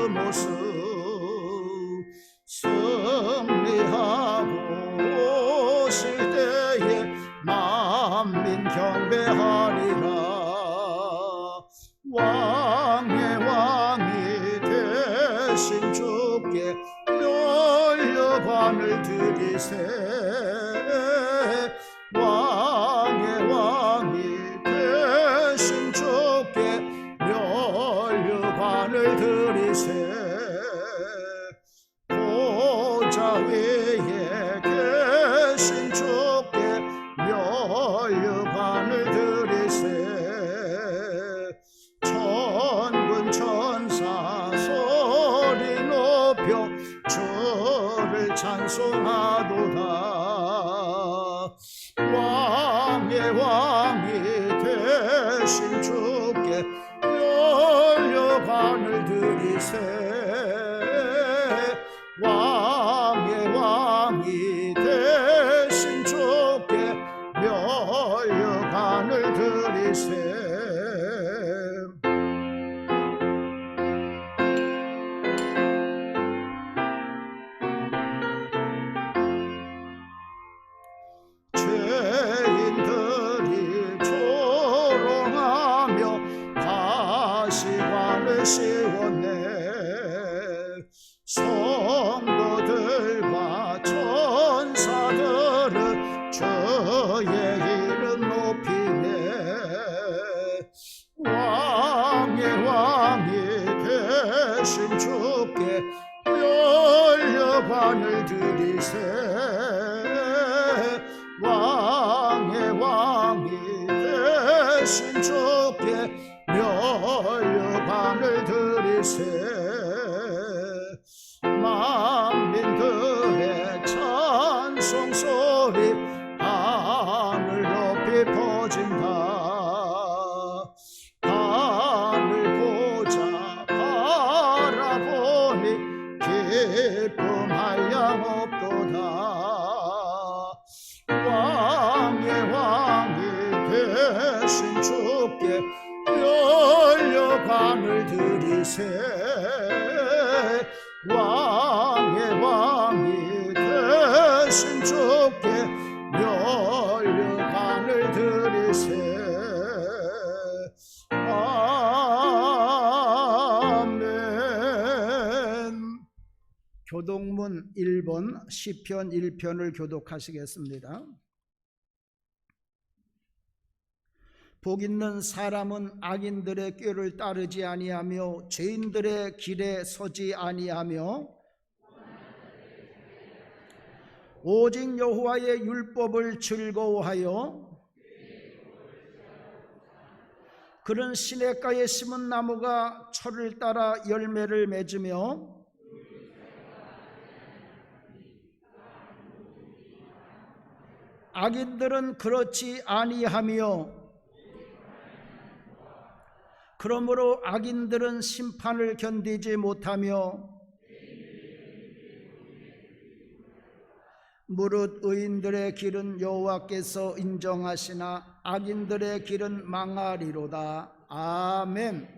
모습 승리하고 오실 때에 만민 경배하리라. 왕의 왕이 되신 주께 멸려관을 드리세. 왕의 왕이 되신 주께 멸려관을 드리세. 보좌 위에 계신 주께 멸려관을 드리세. 천군 천사 소리 높여 주를 찬송하도다. 왕의 왕이 되신 주께 멸려관을 드리세. 왕의 왕이 되신 주께 멸려관을 드리세. 죄인들이 조롱하며 가시관을 씌웠네. 성도들과 천사들은 주의 이름 높이네. 왕의 왕이 되신 주께 멸려관을 드리세. 왕의 왕이 되신 주께 멸려관을 드리세. 만민들의 찬송 소리 하늘 높이 퍼진다. 하늘 보자 바라보니 기쁨할 양 없도다. 왕의 왕이 되신 주께 멸려관을 드리세. 왕의 왕이 되신 주께 멸려관을 드리세. 아멘. 교독문 1번 시편 1편을 교독하시겠습니다. 복 있는 사람은 악인들의 꾀를 따르지 아니하며 죄인들의 길에 서지 아니하며 오직 여호와의 율법을 즐거워하여 그런 시냇가에 심은 나무가 철을 따라 열매를 맺으며 악인들은 그렇지 아니하며 그러므로 악인들은 심판을 견디지 못하며 무릇 의인들의 길은 여호와께서 인정하시나 악인들의 길은 망하리로다. 아멘.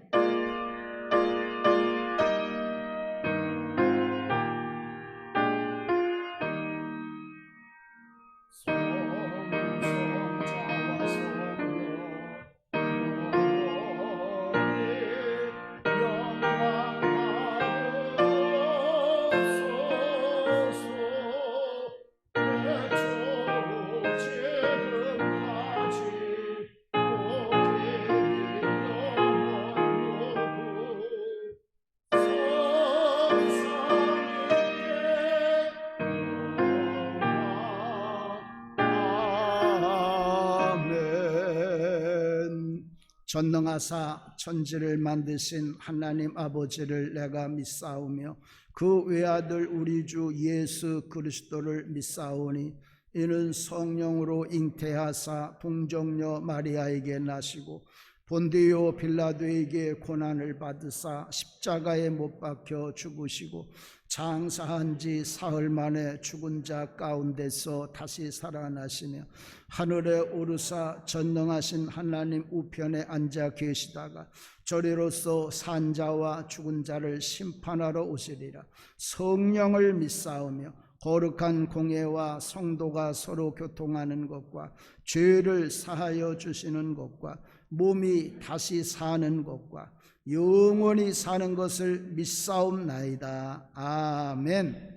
전능하사 천지를 만드신 하나님 아버지를 내가 믿사오며 그 외아들 우리 주 예수 그리스도를 믿사오니 이는 성령으로 잉태하사 동정녀 마리아에게 나시고 본디오 빌라도에게 고난을 받으사 십자가에 못 박혀 죽으시고 장사한 지 사흘 만에 죽은 자 가운데서 다시 살아나시며 하늘에 오르사 전능하신 하나님 우편에 앉아 계시다가 저리로서 산자와 죽은 자를 심판하러 오시리라. 성령을 믿사오며 거룩한 공예와 성도가 서로 교통하는 것과 죄를 사하여 주시는 것과 몸이 다시 사는 것과 영원히 사는 것을 믿사옵나이다. 아멘.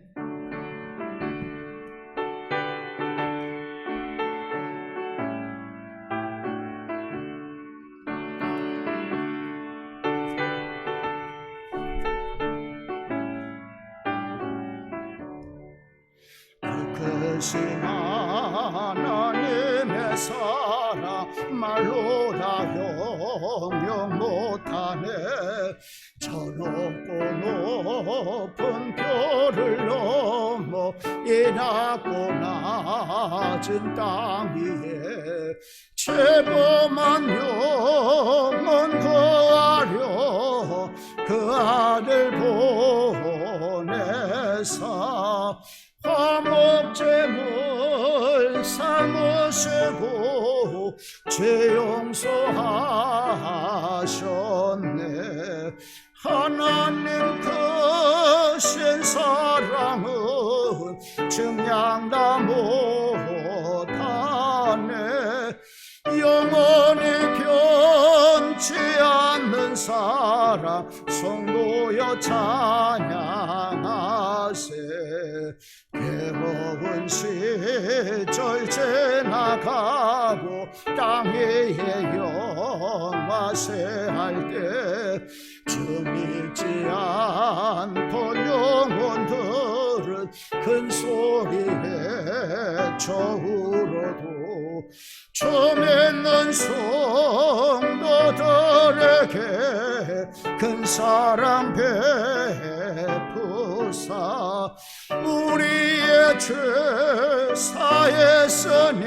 크신 하나님의 사랑 말로 다 영영 못하네. 저 높고 높은 별을 넘어 이 낮고 낮은 땅 위에 죄범한 영혼 구하려 그 아들 보내사 화목제물 삼으시고 죄 용서하셨네. 하나님 크신 사랑은 증량다 못하네. 영원히 변치 않는 사랑 성도여 찬양하세. 괴로운 시절 지나가고 땅 위에 영화세할 때 정밀지 않던 영혼들은 큰 소리에 저울어도 처음 있는 성도들에게 큰 사랑 베푸사 우리의 죄 사했으니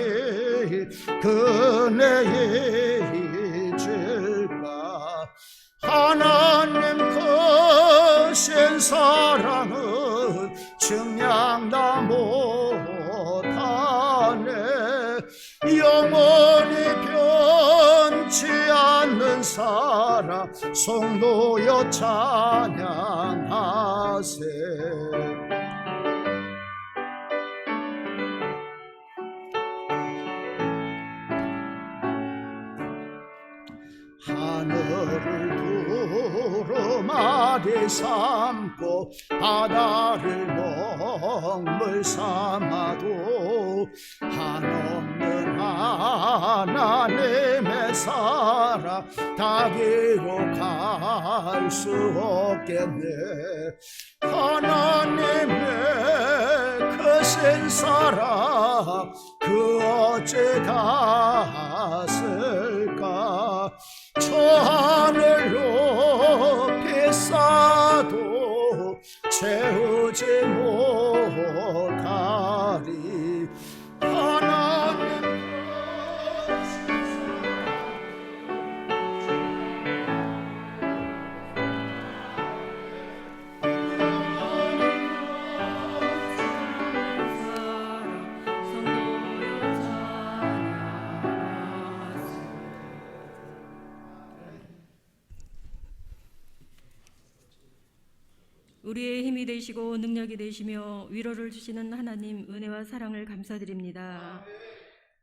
그네 잊을까. 하나님 크신 사랑은 증량다 못하네. 영원히 변치 않는 사랑 성도여 찬양하세. 하늘을 두루마리 삼고 바다를 먹물 삼아도 한없는 하나님의 사랑 다기로 갈 수 없겠네. 하나님의 크신 사랑 그 어째 닿았을까. 저 하늘 높이 쌓아도 채우지 못하리. 하나님 우리의 힘이 되시고 능력이 되시며 위로를 주시는 하나님 은혜와 사랑을 감사드립니다.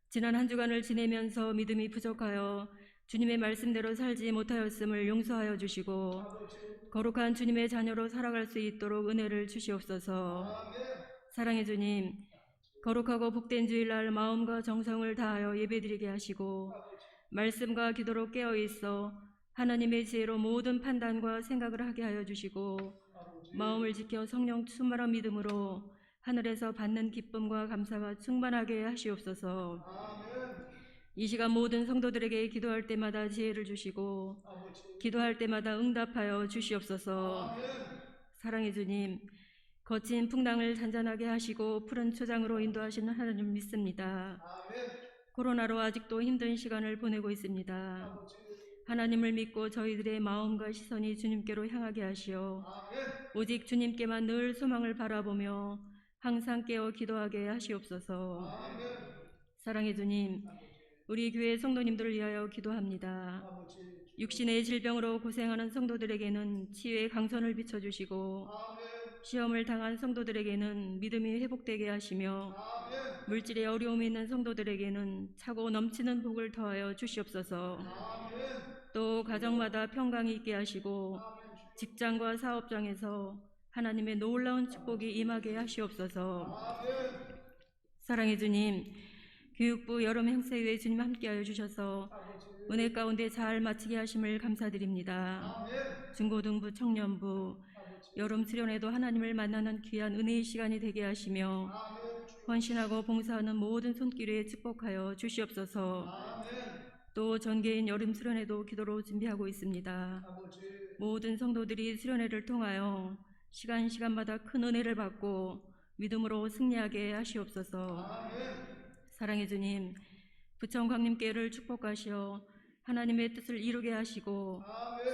지난 한 주간을 지내면서 믿음이 부족하여 주님의 말씀대로 살지 못하였음을 용서하여 주시고 거룩한 주님의 자녀로 살아갈 수 있도록 은혜를 주시옵소서. 사랑의 주님, 거룩하고 복된 주일날 마음과 정성을 다하여 예배드리게 하시고 말씀과 기도로 깨어있어 하나님의 지혜로 모든 판단과 생각을 하게 하여 주시고 마음을 지켜 성령 충만한 믿음으로 하늘에서 받는 기쁨과 감사가 충만하게 하시옵소서. 이 시간 모든 성도들에게 기도할 때마다 지혜를 주시고 기도할 때마다 응답하여 주시옵소서. 사랑의 주님, 거친 풍랑을 잔잔하게 하시고 푸른 초장으로 인도하시는 하나님을 믿습니다. 코로나로 아직도 힘든 시간을 보내고 있습니다. 하나님을 믿고 저희들의 마음과 시선이 주님께로 향하게 하시어 오직 주님께만 늘 소망을 바라보며 항상 깨어 기도하게 하시옵소서. 사랑의 주님, 우리 교회 성도님들을 위하여 기도합니다. 육신의 질병으로 고생하는 성도들에게는 치유의 강선을 비춰주시고 시험을 당한 성도들에게는 믿음이 회복되게 하시며 물질의 어려움이 있는 성도들에게는 차고 넘치는 복을 더하여 주시옵소서. 또 가정마다 평강이 있게 하시고 직장과 사업장에서 하나님의 놀라운 축복이 임하게 하시옵소서. 사랑의 주님, 교육부 여름 행사위에 주님 함께하여 주셔서 은혜 가운데 잘 마치게 하심을 감사드립니다. 중고등부, 청년부, 여름 수련회도 하나님을 만나는 귀한 은혜의 시간이 되게 하시며 헌신하고 봉사하는 모든 손길에 축복하여 주시옵소서. 또 전개인 여름 수련회도 기도로 준비하고 있습니다. 모든 성도들이 수련회를 통하여 시간마다 큰 은혜를 받고 믿음으로 승리하게 하시옵소서. 사랑의 주님, 부천 광림교회를 축복하시어 하나님의 뜻을 이루게 하시고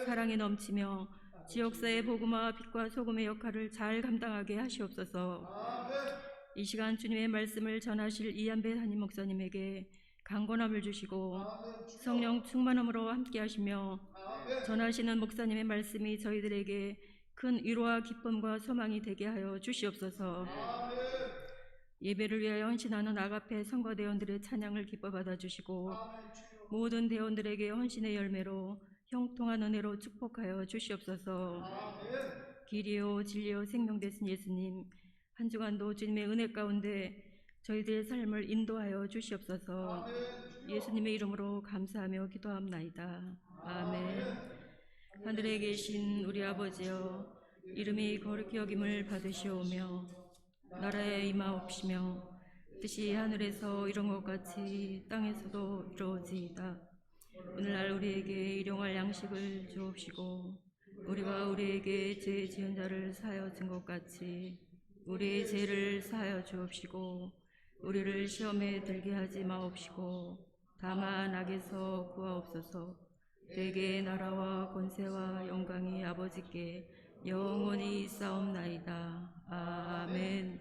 사랑에 넘치며 지역사회 복음화 빛과 소금의 역할을 잘 감당하게 하시옵소서. 이 시간 주님의 말씀을 전하실 이한배 담임 목사님에게 강건함을 주시고 성령 충만함으로 함께 하시며 전하시는 목사님의 말씀이 저희들에게 큰 위로와 기쁨과 소망이 되게 하여 주시옵소서. 예배를 위하여 헌신하는 아가페 성과대원들의 찬양을 기뻐 받아주시고 모든 대원들에게 헌신의 열매로 형통한 은혜로 축복하여 주시옵소서. 길이요 진리요 생명 되신 예수님, 한 주간도 주님의 은혜 가운데 저희들의 삶을 인도하여 주시옵소서. 예수님의 이름으로 감사하며 기도합나이다. 아멘. 하늘에 계신 우리 아버지여, 이름이 거룩히 여김을 받으시오며 나라에 임하옵시며 뜻이 하늘에서 이룬 것 같이 땅에서도 이루어지이다. 오늘날 우리에게 일용할 양식을 주옵시고 우리가 우리에게 죄 지은 자를 사하여 준 것 같이 우리의 죄를 사하여 주옵시고 우리를 시험에 들게 하지 마옵시고 다만 악에서 구하옵소서. 대개 나라와 권세와 영광이 아버지께 영원히 있사옵나이다. 아멘.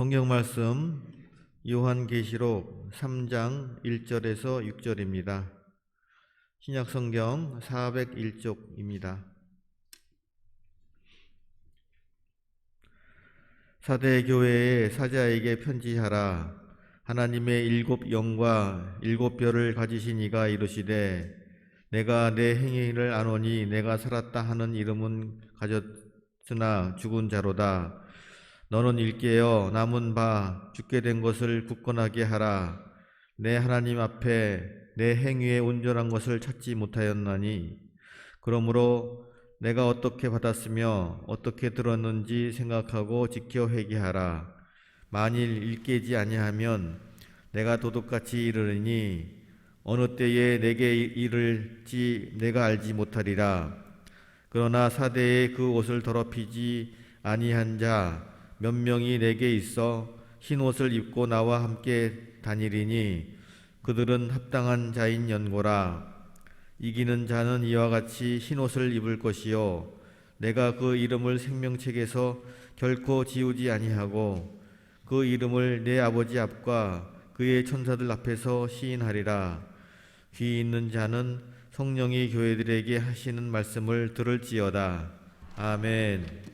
성경 말씀 요한계시록 3장 1절에서 6절입니다. 신약 성경 401쪽입니다. 사대 교회의 사자에게 편지하라. 하나님의 7 영과 7 별을 가지신 이가 이르시되 내가 내 행위를 아노니 내가 살았다 하는 이름은 가졌으나 죽은 자로다. 너는 일깨어 남은 바 죽게 된 것을 굳건하게 하라. 내 하나님 앞에 내 행위의 온전한 것을 찾지 못하였나니 그러므로 내가 어떻게 받았으며 어떻게 들었는지 생각하고 지켜 회개하라. 만일 일깨지 아니하면 내가 도둑같이 이르리니 어느 때에 내게 이를지 내가 알지 못하리라. 그러나 사대에 그 옷을 더럽히지 아니한 자 몇 명이 내게 있어 흰 옷을 입고 나와 함께 다니리니 그들은 합당한 자인 연고라. 이기는 자는 이와 같이 흰 옷을 입을 것이요 내가 그 이름을 생명책에서 결코 지우지 아니하고 그 이름을 내 아버지 앞과 그의 천사들 앞에서 시인하리라. 귀 있는 자는 성령이 교회들에게 하시는 말씀을 들을지어다. 아멘.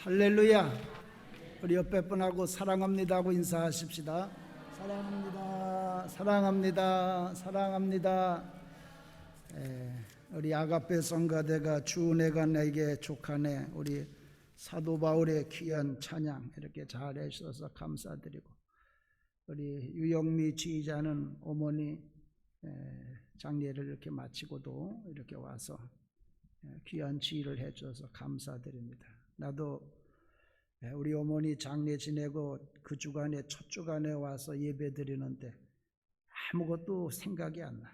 할렐루야. 우리 옆에 분하고 사랑합니다 하고 인사하십시다. 사랑합니다. 사랑합니다. 사랑합니다. 우리 아가페 성가대가 주 내가 내게 족하네, 우리 사도 바울의 귀한 찬양 이렇게 잘 해주셔서 감사드리고, 우리 유영미 지휘자는 어머니 장례를 이렇게 마치고도 이렇게 와서 귀한 지휘를 해주셔서 감사드립니다. 나도 우리 어머니 장례 지내고 그 주간에 첫 주간에 와서 예배 드리는데 아무것도 생각이 안 나.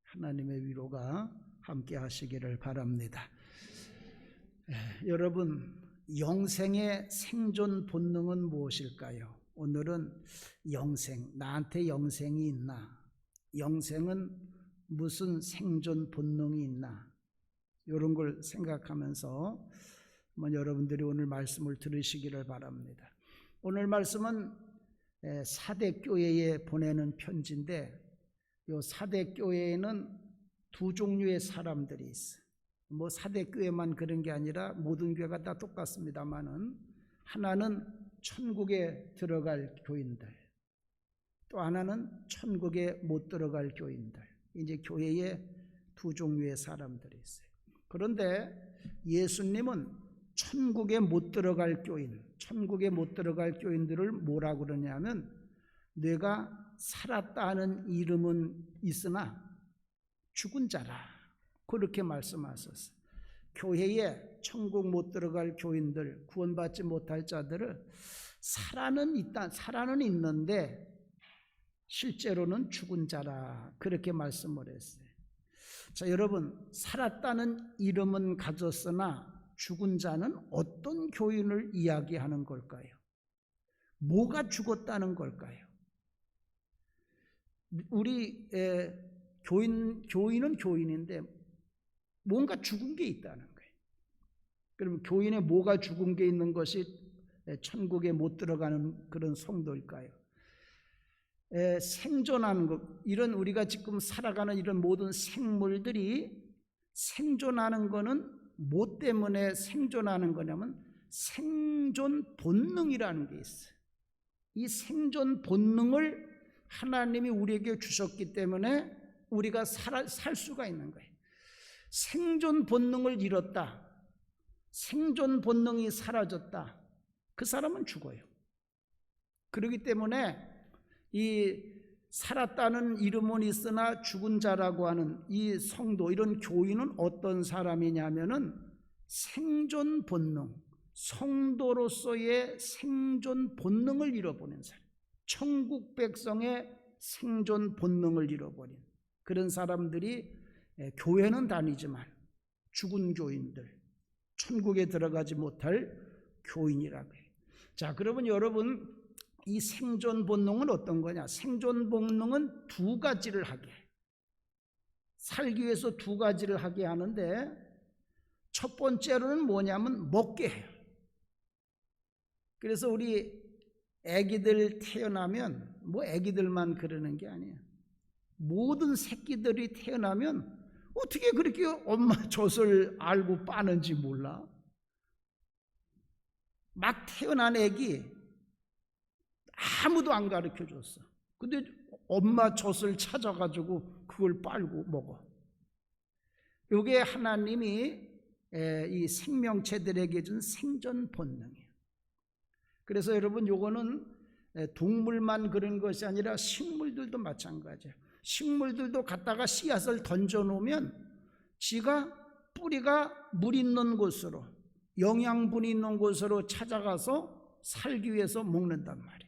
하나님의 위로가 함께 하시기를 바랍니다. 여러분, 영생의 생존 본능은 무엇일까요? 오늘은 영생, 나한테 영생이 있나? 영생은 무슨 생존 본능이 있나? 이런 걸 생각하면서 여러분들이 오늘 말씀을 들으시기를 바랍니다. 오늘 말씀은 사대교회에 보내는 편지인데, 이 사대교회에는 두 종류의 사람들이 있어요. 뭐 사대교회만 그런 게 아니라 모든 교회가 다 똑같습니다만은, 하나는 천국에 들어갈 교인들, 또 하나는 천국에 못 들어갈 교인들. 이제 교회에 두 종류의 사람들이 있어요. 그런데 예수님은 천국에 못 들어갈 교인, 천국에 못 들어갈 교인들을 뭐라 그러냐면, 내가 살았다는 이름은 있으나 죽은 자라, 그렇게 말씀하셨어요. 교회에 천국 못 들어갈 교인들, 구원받지 못할 자들을 살아는 있는데 실제로는 죽은 자라, 그렇게 말씀을 했어요. 자, 여러분, 살았다는 이름은 가졌으나 죽은 자는 어떤 교인을 이야기하는 걸까요? 뭐가 죽었다는 걸까요? 우리 교인은 교인인데 뭔가 죽은 게 있다는 거예요. 그럼 교인에 뭐가 죽은 게 있는 것이 천국에 못 들어가는 그런 성도일까요? 생존하는 것, 이런 우리가 지금 살아가는 이런 모든 생물들이 생존하는 거는 뭐 때문에 생존하는 거냐면 생존 본능이라는 게 있어요. 이 생존 본능을 하나님이 우리에게 주셨기 때문에 우리가 살 수가 있는 거예요. 생존 본능을 잃었다, 생존 본능이 사라졌다, 그 사람은 죽어요. 그렇기 때문에 이 살았다는 이름은 있으나 죽은 자라고 하는 이 성도, 이런 교인은 어떤 사람이냐면은 생존 본능, 성도로서의 생존 본능을 잃어버린 사람, 천국 백성의 생존 본능을 잃어버린 그런 사람들이 교회는 다니지만 죽은 교인들, 천국에 들어가지 못할 교인이라고 해요. 자, 그러면 여러분, 이 생존 본능은 어떤 거냐? 생존 본능은 두 가지를 하게, 살기 위해서 두 가지를 하게 하는데, 첫 번째로는 뭐냐면 먹게 해요. 그래서 우리 애기들 태어나면, 뭐 애기들만 그러는 게 아니에요. 모든 새끼들이 태어나면 어떻게 그렇게 엄마 젖을 알고 빠는지 몰라. 막 태어난 애기 아무도 안 가르쳐 줬어. 근데 엄마 젖을 찾아가지고 그걸 빨고 먹어. 이게 하나님이 이 생명체들에게 준 생존 본능이에요. 그래서 여러분, 요거는 동물만 그런 것이 아니라 식물들도 마찬가지예요. 식물들도 갖다가 씨앗을 던져놓으면 지가 뿌리가 물 있는 곳으로, 영양분이 있는 곳으로 찾아가서 살기 위해서 먹는단 말이에요.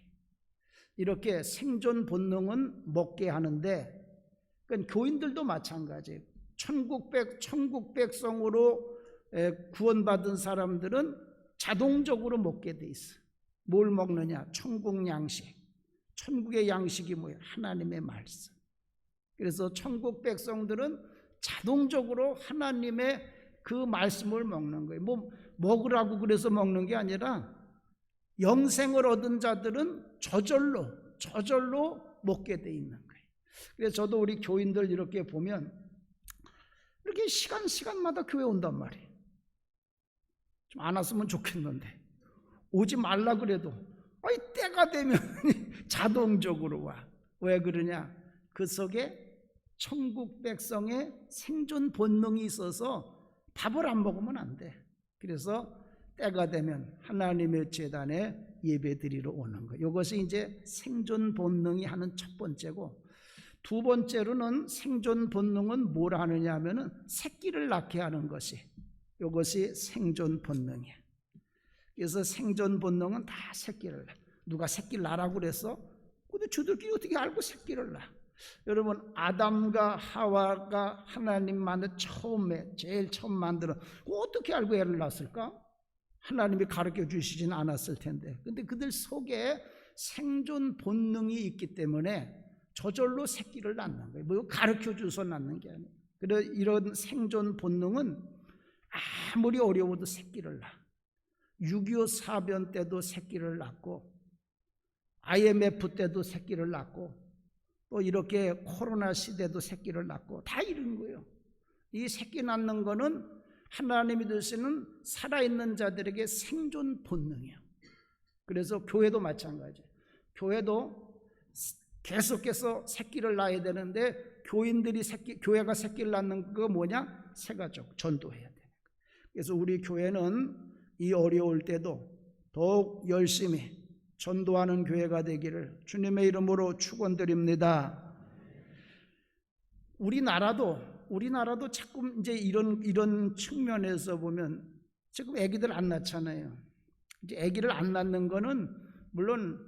이렇게 생존 본능은 먹게 하는데, 그러니까 교인들도 마찬가지예요. 천국 백성으로 구원받은 사람들은 자동적으로 먹게 돼 있어요. 뭘 먹느냐? 천국 양식. 천국의 양식이 뭐예요? 하나님의 말씀. 그래서 천국 백성들은 자동적으로 하나님의 그 말씀을 먹는 거예요. 뭐 먹으라고 그래서 먹는 게 아니라 영생을 얻은 자들은 저절로 먹게 돼 있는 거예요. 그래서 저도 우리 교인들 이렇게 보면 이렇게 시간마다 교회 온단 말이에요. 좀 안 왔으면 좋겠는데, 오지 말라 그래도 아이 때가 되면 자동적으로 와. 왜 그러냐? 그 속에 천국 백성의 생존 본능이 있어서 밥을 안 먹으면 안 돼. 그래서 때가 되면 하나님의 제단에 예배드리러 오는 거. 이것이 이제 생존 본능이 하는 첫 번째고, 두 번째로는 생존 본능은 뭘 하느냐 하면은 새끼를 낳게 하는 것이, 이것이 생존 본능이야. 그래서 생존 본능은 다 새끼를 낳아. 누가 새끼를 낳으라고 그랬어? 근데 저들끼리 어떻게 알고 새끼를 낳아? 여러분, 아담과 하와가 하나님 만든 제일 처음 만들어 어떻게 알고 애를 낳았을까? 하나님이 가르쳐 주시진 않았을 텐데, 근데 그들 속에 생존 본능이 있기 때문에 저절로 새끼를 낳는 거예요. 뭐 가르쳐 줘서 낳는 게 아니에요. 그래, 이런 생존 본능은 아무리 어려워도 새끼를 낳아. 6.25 사변 때도 새끼를 낳고, IMF 때도 새끼를 낳고, 또 이렇게 코로나 시대도 새끼를 낳고, 다 이런 거예요. 이 새끼 낳는 거는 하나님이 주시는 살아있는 자들에게 생존 본능이에요. 그래서 교회도 마찬가지예요. 교회도 계속해서 새끼를 낳아야 되는데, 교회가 새끼를 낳는 거 뭐냐? 새가족 전도해야 돼요. 그래서 우리 교회는 이 어려울 때도 더욱 열심히 전도하는 교회가 되기를 주님의 이름으로 축원드립니다. 우리나라도 자꾸 이제 이런 측면에서 보면 지금 아기들 안 낳잖아요. 이제 아기를 안 낳는 거는 물론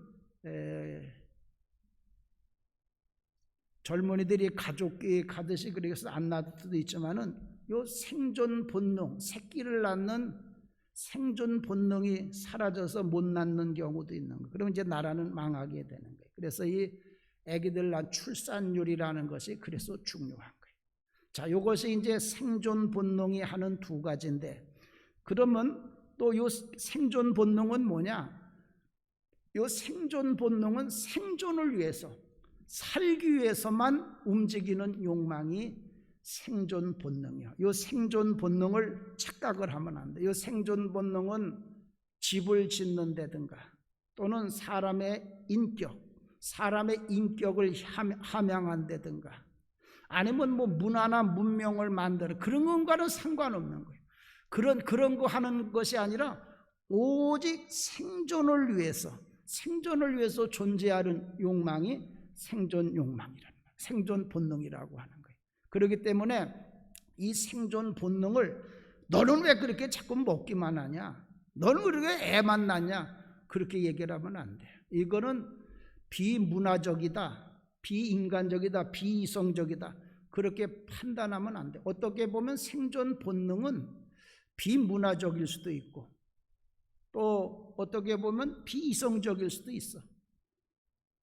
젊은이들이 가족끼리 가듯이 그래서 안 낳을 수도 있지만은 요 생존 본능, 새끼를 낳는 생존 본능이 사라져서 못 낳는 경우도 있는 거예요. 그러면 이제 나라는 망하게 되는 거예요. 그래서 이 아기들 낳은 출산율이라는 것이 그래서 중요한 거예요. 자, 이것이 이제 생존 본능이 하는 두 가지인데, 그러면 또 이 생존 본능은 뭐냐? 이 생존 본능은 생존을 위해서, 살기 위해서만 움직이는 욕망이 생존 본능이요. 이 생존 본능을 착각을 하면 안 돼. 이 생존 본능은 집을 짓는다든가 또는 사람의 인격을 함양한다든가 아니면 뭐 문화나 문명을 만드는 그런 것과는 상관없는 거예요. 그런 거 하는 것이 아니라 오직 생존을 위해서 존재하는 욕망이 생존 욕망이라는 거예요. 생존 본능이라고 하는 거예요. 그렇기 때문에 이 생존 본능을 너는 왜 그렇게 자꾸 먹기만 하냐? 너는 왜 그렇게 애만 낳냐? 그렇게 얘기를 하면 안 돼요. 이거는 비문화적이다, 비인간적이다, 비이성적이다, 그렇게 판단하면 안 돼요. 어떻게 보면 생존 본능은 비문화적일 수도 있고 또 어떻게 보면 비이성적일 수도 있어.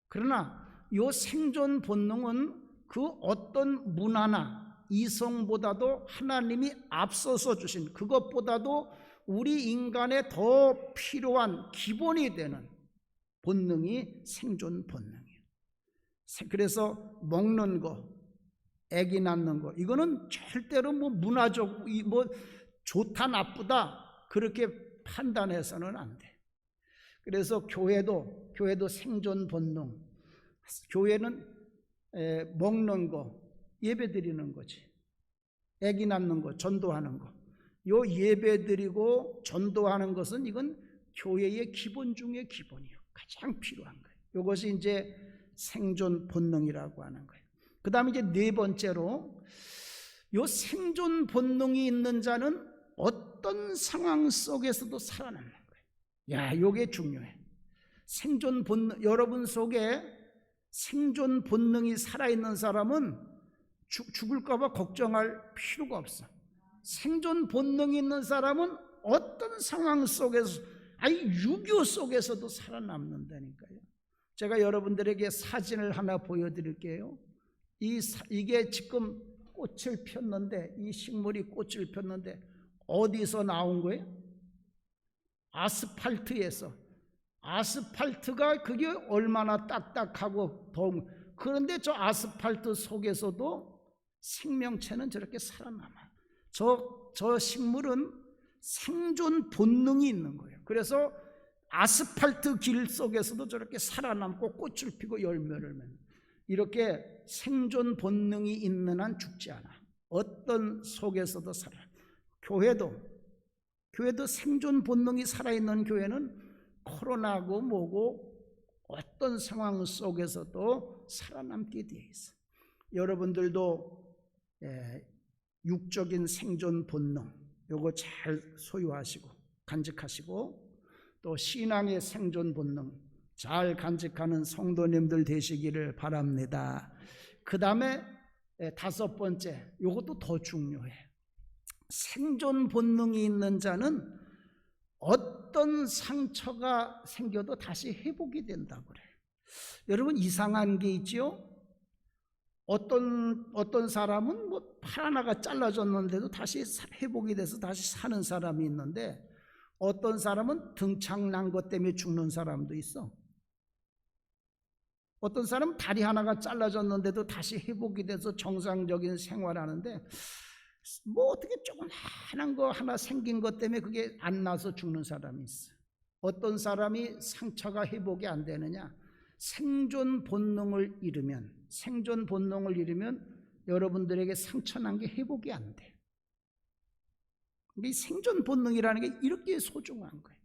그러나 이 생존 본능은 그 어떤 문화나 이성보다도 하나님이 앞서서 주신 그것보다도 우리 인간에 더 필요한 기본이 되는 본능이 생존 본능이에요. 그래서 먹는 거, 아기 낳는 거, 이거는 절대로 뭐 문화적, 뭐 좋다 나쁘다 그렇게 판단해서는 안 돼. 그래서 교회도 생존 본능, 교회는 먹는 거, 예배 드리는 거지. 아기 낳는 거, 전도하는 거. 요 예배 드리고 전도하는 것은 이건 교회의 기본 중의 기본이요. 가장 필요한 거예요. 이것이 이제 생존 본능이라고 하는 거예요. 그 다음에 이제 네 번째로 요 생존 본능이 있는 자는 어떤 상황 속에서도 살아남는 거예요. 야, 요게 중요해. 생존 본능, 여러분 속에 생존 본능이 살아있는 사람은 죽을까 봐 걱정할 필요가 없어. 생존 본능이 있는 사람은 어떤 상황 속에서, 아니 6.25 속에서도 살아남는다니까요. 제가 여러분들에게 사진을 하나 보여드릴게요. 이게 지금 꽃을 폈는데, 이 식물이 꽃을 폈는데 어디서 나온 거예요? 아스팔트에서. 아스팔트가 그게 얼마나 딱딱하고 더운, 그런데 저 아스팔트 속에서도 생명체는 저렇게 살아남아요. 저 식물은 생존 본능이 있는 거예요. 그래서 아스팔트 길 속에서도 저렇게 살아남고 꽃을 피고 열매를 맺는, 이렇게 생존 본능이 있는 한 죽지 않아. 어떤 속에서도 살아. 교회도 생존 본능이 살아있는 교회는 코로나고 뭐고 어떤 상황 속에서도 살아남게 되어 있어. 여러분들도 육적인 생존 본능 요거 잘 소유하시고 간직하시고, 또 신앙의 생존 본능 잘 간직하는 성도님들 되시기를 바랍니다. 그 다음에 5번째, 요것도 더 중요해. 생존 본능이 있는 자는 어떤 상처가 생겨도 다시 회복이 된다고 그래. 여러분, 이상한 게 있지요? 어떤 사람은 뭐 팔 하나가 잘라졌는데도 다시 회복이 돼서 다시 사는 사람이 있는데, 어떤 사람은 등창 난 것 때문에 죽는 사람도 있어. 어떤 사람은 다리 하나가 잘라졌는데도 다시 회복이 돼서 정상적인 생활하는데, 뭐 어떻게 조그만한 거 하나 생긴 것 때문에 그게 안 나서 죽는 사람이 있어. 어떤 사람이 상처가 회복이 안 되느냐? 생존 본능을 잃으면 여러분들에게 상처 난 게 회복이 안 돼. 이 생존 본능이라는 게 이렇게 소중한 거예요.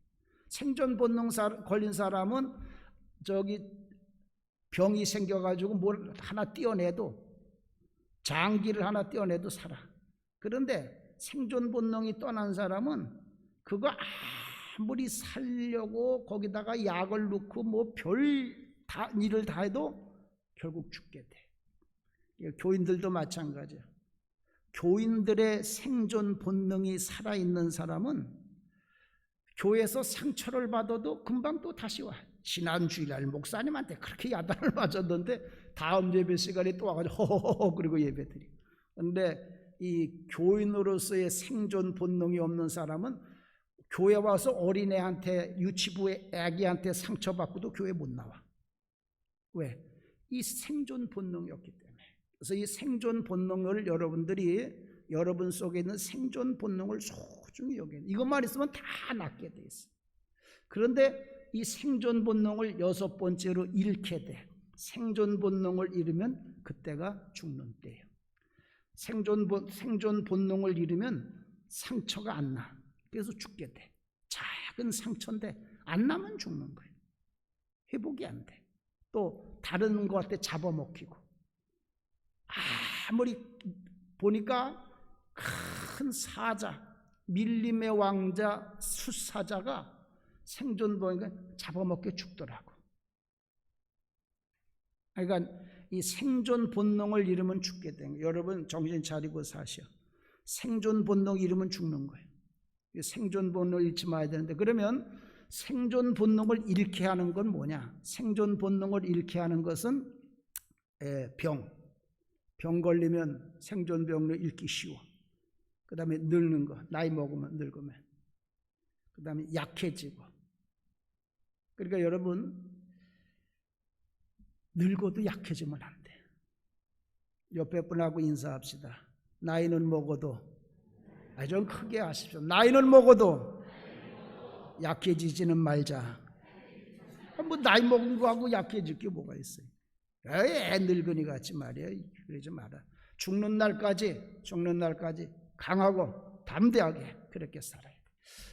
생존 본능 걸린 사람은 저기 병이 생겨가지고 뭘 하나 떼어내도, 장기를 하나 떼어내도 살아. 그런데 생존 본능이 떠난 사람은 그거 아무리 살려고 거기다가 약을 넣고 뭐 일을 다 해도 결국 죽게 돼. 교인들도 마찬가지야. 교인들의 생존 본능이 살아있는 사람은 교회에서 상처를 받아도 금방 또 다시 와. 지난 주일날 목사님한테 그렇게 야단을 맞았는데 다음 예배 시간에 또 와가지고 호호호 그리고 예배 드리고. 그런데 이 교인으로서의 생존 본능이 없는 사람은 교회 와서 어린애한테, 유치부의 애기한테 상처받고도 교회 못 나와. 왜? 이 생존 본능이었기 때문에. 그래서 이 생존 본능을 여러분들이 여러분 속에 있는 생존 본능을 소중히 여기는, 이것만 있으면 다 낫게 돼 있어. 그런데 이 생존 본능을 6번째로 잃게 돼. 생존 본능을 잃으면 그때가 죽는 때예요. 생존 본능을 잃으면 상처가 안 나. 그래서 죽게 돼. 작은 상처인데 안 나면 죽는 거예요. 회복이 안 돼. 또 다른 것한테 잡아먹히고, 아무리 보니까 큰 사자, 밀림의 왕자 숫사자가 생존 보니까 잡아먹게 죽더라고. 그러니까 이 생존 본능을 잃으면 죽게 된 거예요. 여러분 정신 차리고 사셔. 생존 본능 잃으면 죽는 거예요. 생존 본능을 잃지 말아야 되는데, 그러면 생존 본능을 잃게 하는 건 뭐냐? 생존 본능을 잃게 하는 것은 병 걸리면 생존병을 잃기 쉬워. 그 다음에 늙는 거, 나이 먹으면 늙으면. 그 다음에 약해지고. 그러니까 여러분, 늙어도 약해지면 안 돼. 옆에 분하고 인사합시다. 나이는 먹어도, 좀 크게 하십시오. 나이는 먹어도 약해지지는 말자. 뭐 나이 먹은 거하고 약해질 게 뭐가 있어요? 애 늙은이 같이 말이야. 그러지 마라. 죽는 날까지 강하고 담대하게 그렇게 살아야 돼.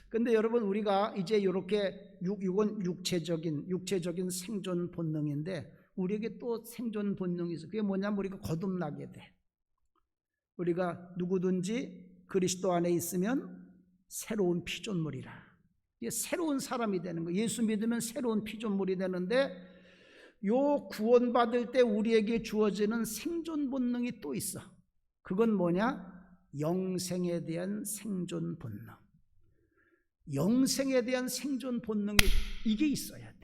근데 여러분, 우리가 이제 이렇게 이건 육체적인 생존 본능인데, 우리에게 또 생존 본능이 있어. 그게 뭐냐면 우리가 거듭나게 돼. 우리가 누구든지 그리스도 안에 있으면 새로운 피조물이라. 이게 새로운 사람이 되는 거예요. 예수 믿으면 새로운 피조물이 되는데, 요 구원받을 때 우리에게 주어지는 생존 본능이 또 있어. 그건 뭐냐? 영생에 대한 생존 본능. 영생에 대한 생존 본능이 이게 있어야 돼.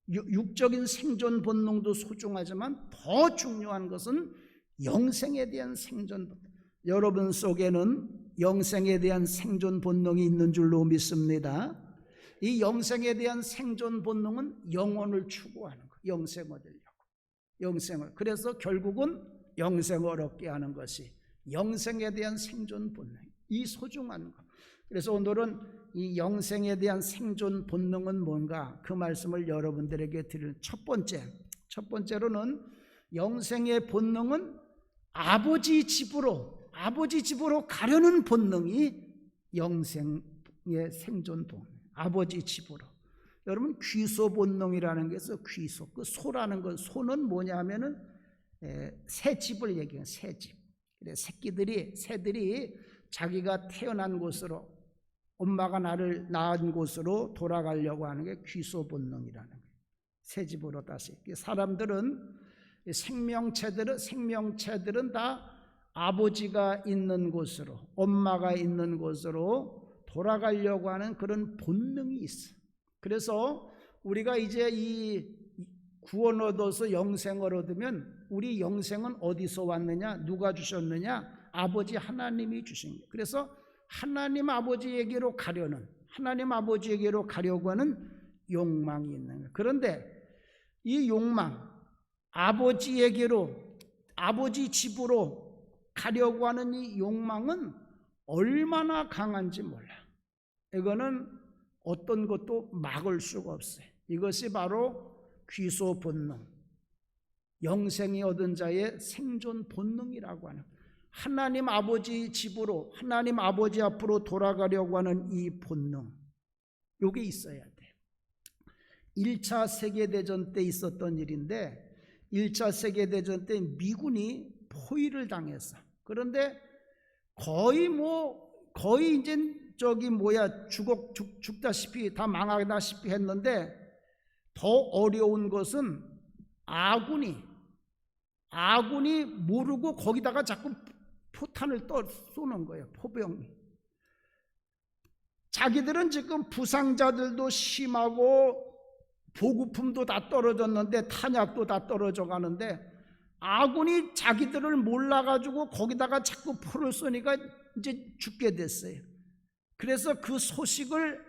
육적인 생존 본능도 소중하지만 더 중요한 것은 영생에 대한 생존 본능. 여러분 속에는 영생에 대한 생존 본능이 있는 줄로 믿습니다. 이 영생에 대한 생존 본능은 영혼을 추구하는 거, 영생 얻으려고. 영생을. 그래서 결국은 영생을 얻게 하는 것이 영생에 대한 생존 본능. 이 소중한 거. 그래서 오늘은 이 영생에 대한 생존 본능은 뭔가 그 말씀을 여러분들에게 드릴 첫 번째로는 영생의 본능은 아버지 집으로 가려는 본능이 영생의 생존 본능. 아버지 집으로. 여러분 귀소 본능이라는 게 있어. 귀소. 그 소라는 건 소는 뭐냐 하면은 새 집을 얘기해요. 새 집. 그래 새들이 자기가 태어난 곳으로 엄마가 나를 낳은 곳으로 돌아가려고 하는 게 귀소 본능이라는 거예요. 새 집으로 다시. 사람들은 생명체들은 다 아버지가 있는 곳으로 엄마가 있는 곳으로 돌아가려고 하는 그런 본능이 있어. 그래서 우리가 이제 이 구원 얻어서 영생을 얻으면 우리 영생은 어디서 왔느냐? 누가 주셨느냐? 아버지 하나님이 주신 거예요. 그래서 하나님 아버지에게로 가려고 하는 욕망이 있는 거예요. 그런데 이 욕망, 아버지 집으로 가려고 하는 이 욕망은 얼마나 강한지 몰라. 이거는 어떤 것도 막을 수가 없어요. 이것이 바로 귀소 본능, 영생이 얻은 자의 생존 본능이라고 하는, 하나님 아버지 집으로, 하나님 아버지 앞으로 돌아가려고 하는 이 본능, 이게 있어야 돼요. 1차 세계대전 때 있었던 일인데 1차 세계대전 때 미군이 포위를 당했어. 그런데 거의 이제 죽다시피 다 망하다시피 했는데 더 어려운 것은 아군이 모르고 거기다가 자꾸 포탄을 쏘는 거예요. 포병이. 자기들은 지금 부상자들도 심하고 보급품도 다 떨어졌는데 탄약도 다 떨어져 가는데 아군이 자기들을 몰라가지고 거기다가 자꾸 포를 쏘니까 이제 죽게 됐어요. 그래서 그 소식을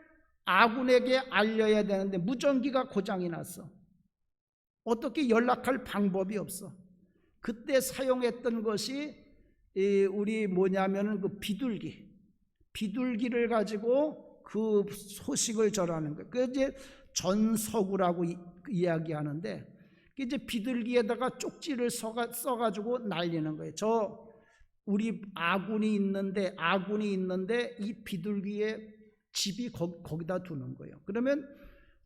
아군에게 알려야 되는데 무전기가 고장이 났어. 어떻게 연락할 방법이 없어. 그때 사용했던 것이 우리 뭐냐면은 그 비둘기를 가지고 그 소식을 전하는 거예요. 그 이제 전서구라고 이야기하는데 이제 비둘기에다가 쪽지를 써가지고 날리는 거예요. 우리 아군이 있는데 이 비둘기의 집이 거기다 두는 거예요. 그러면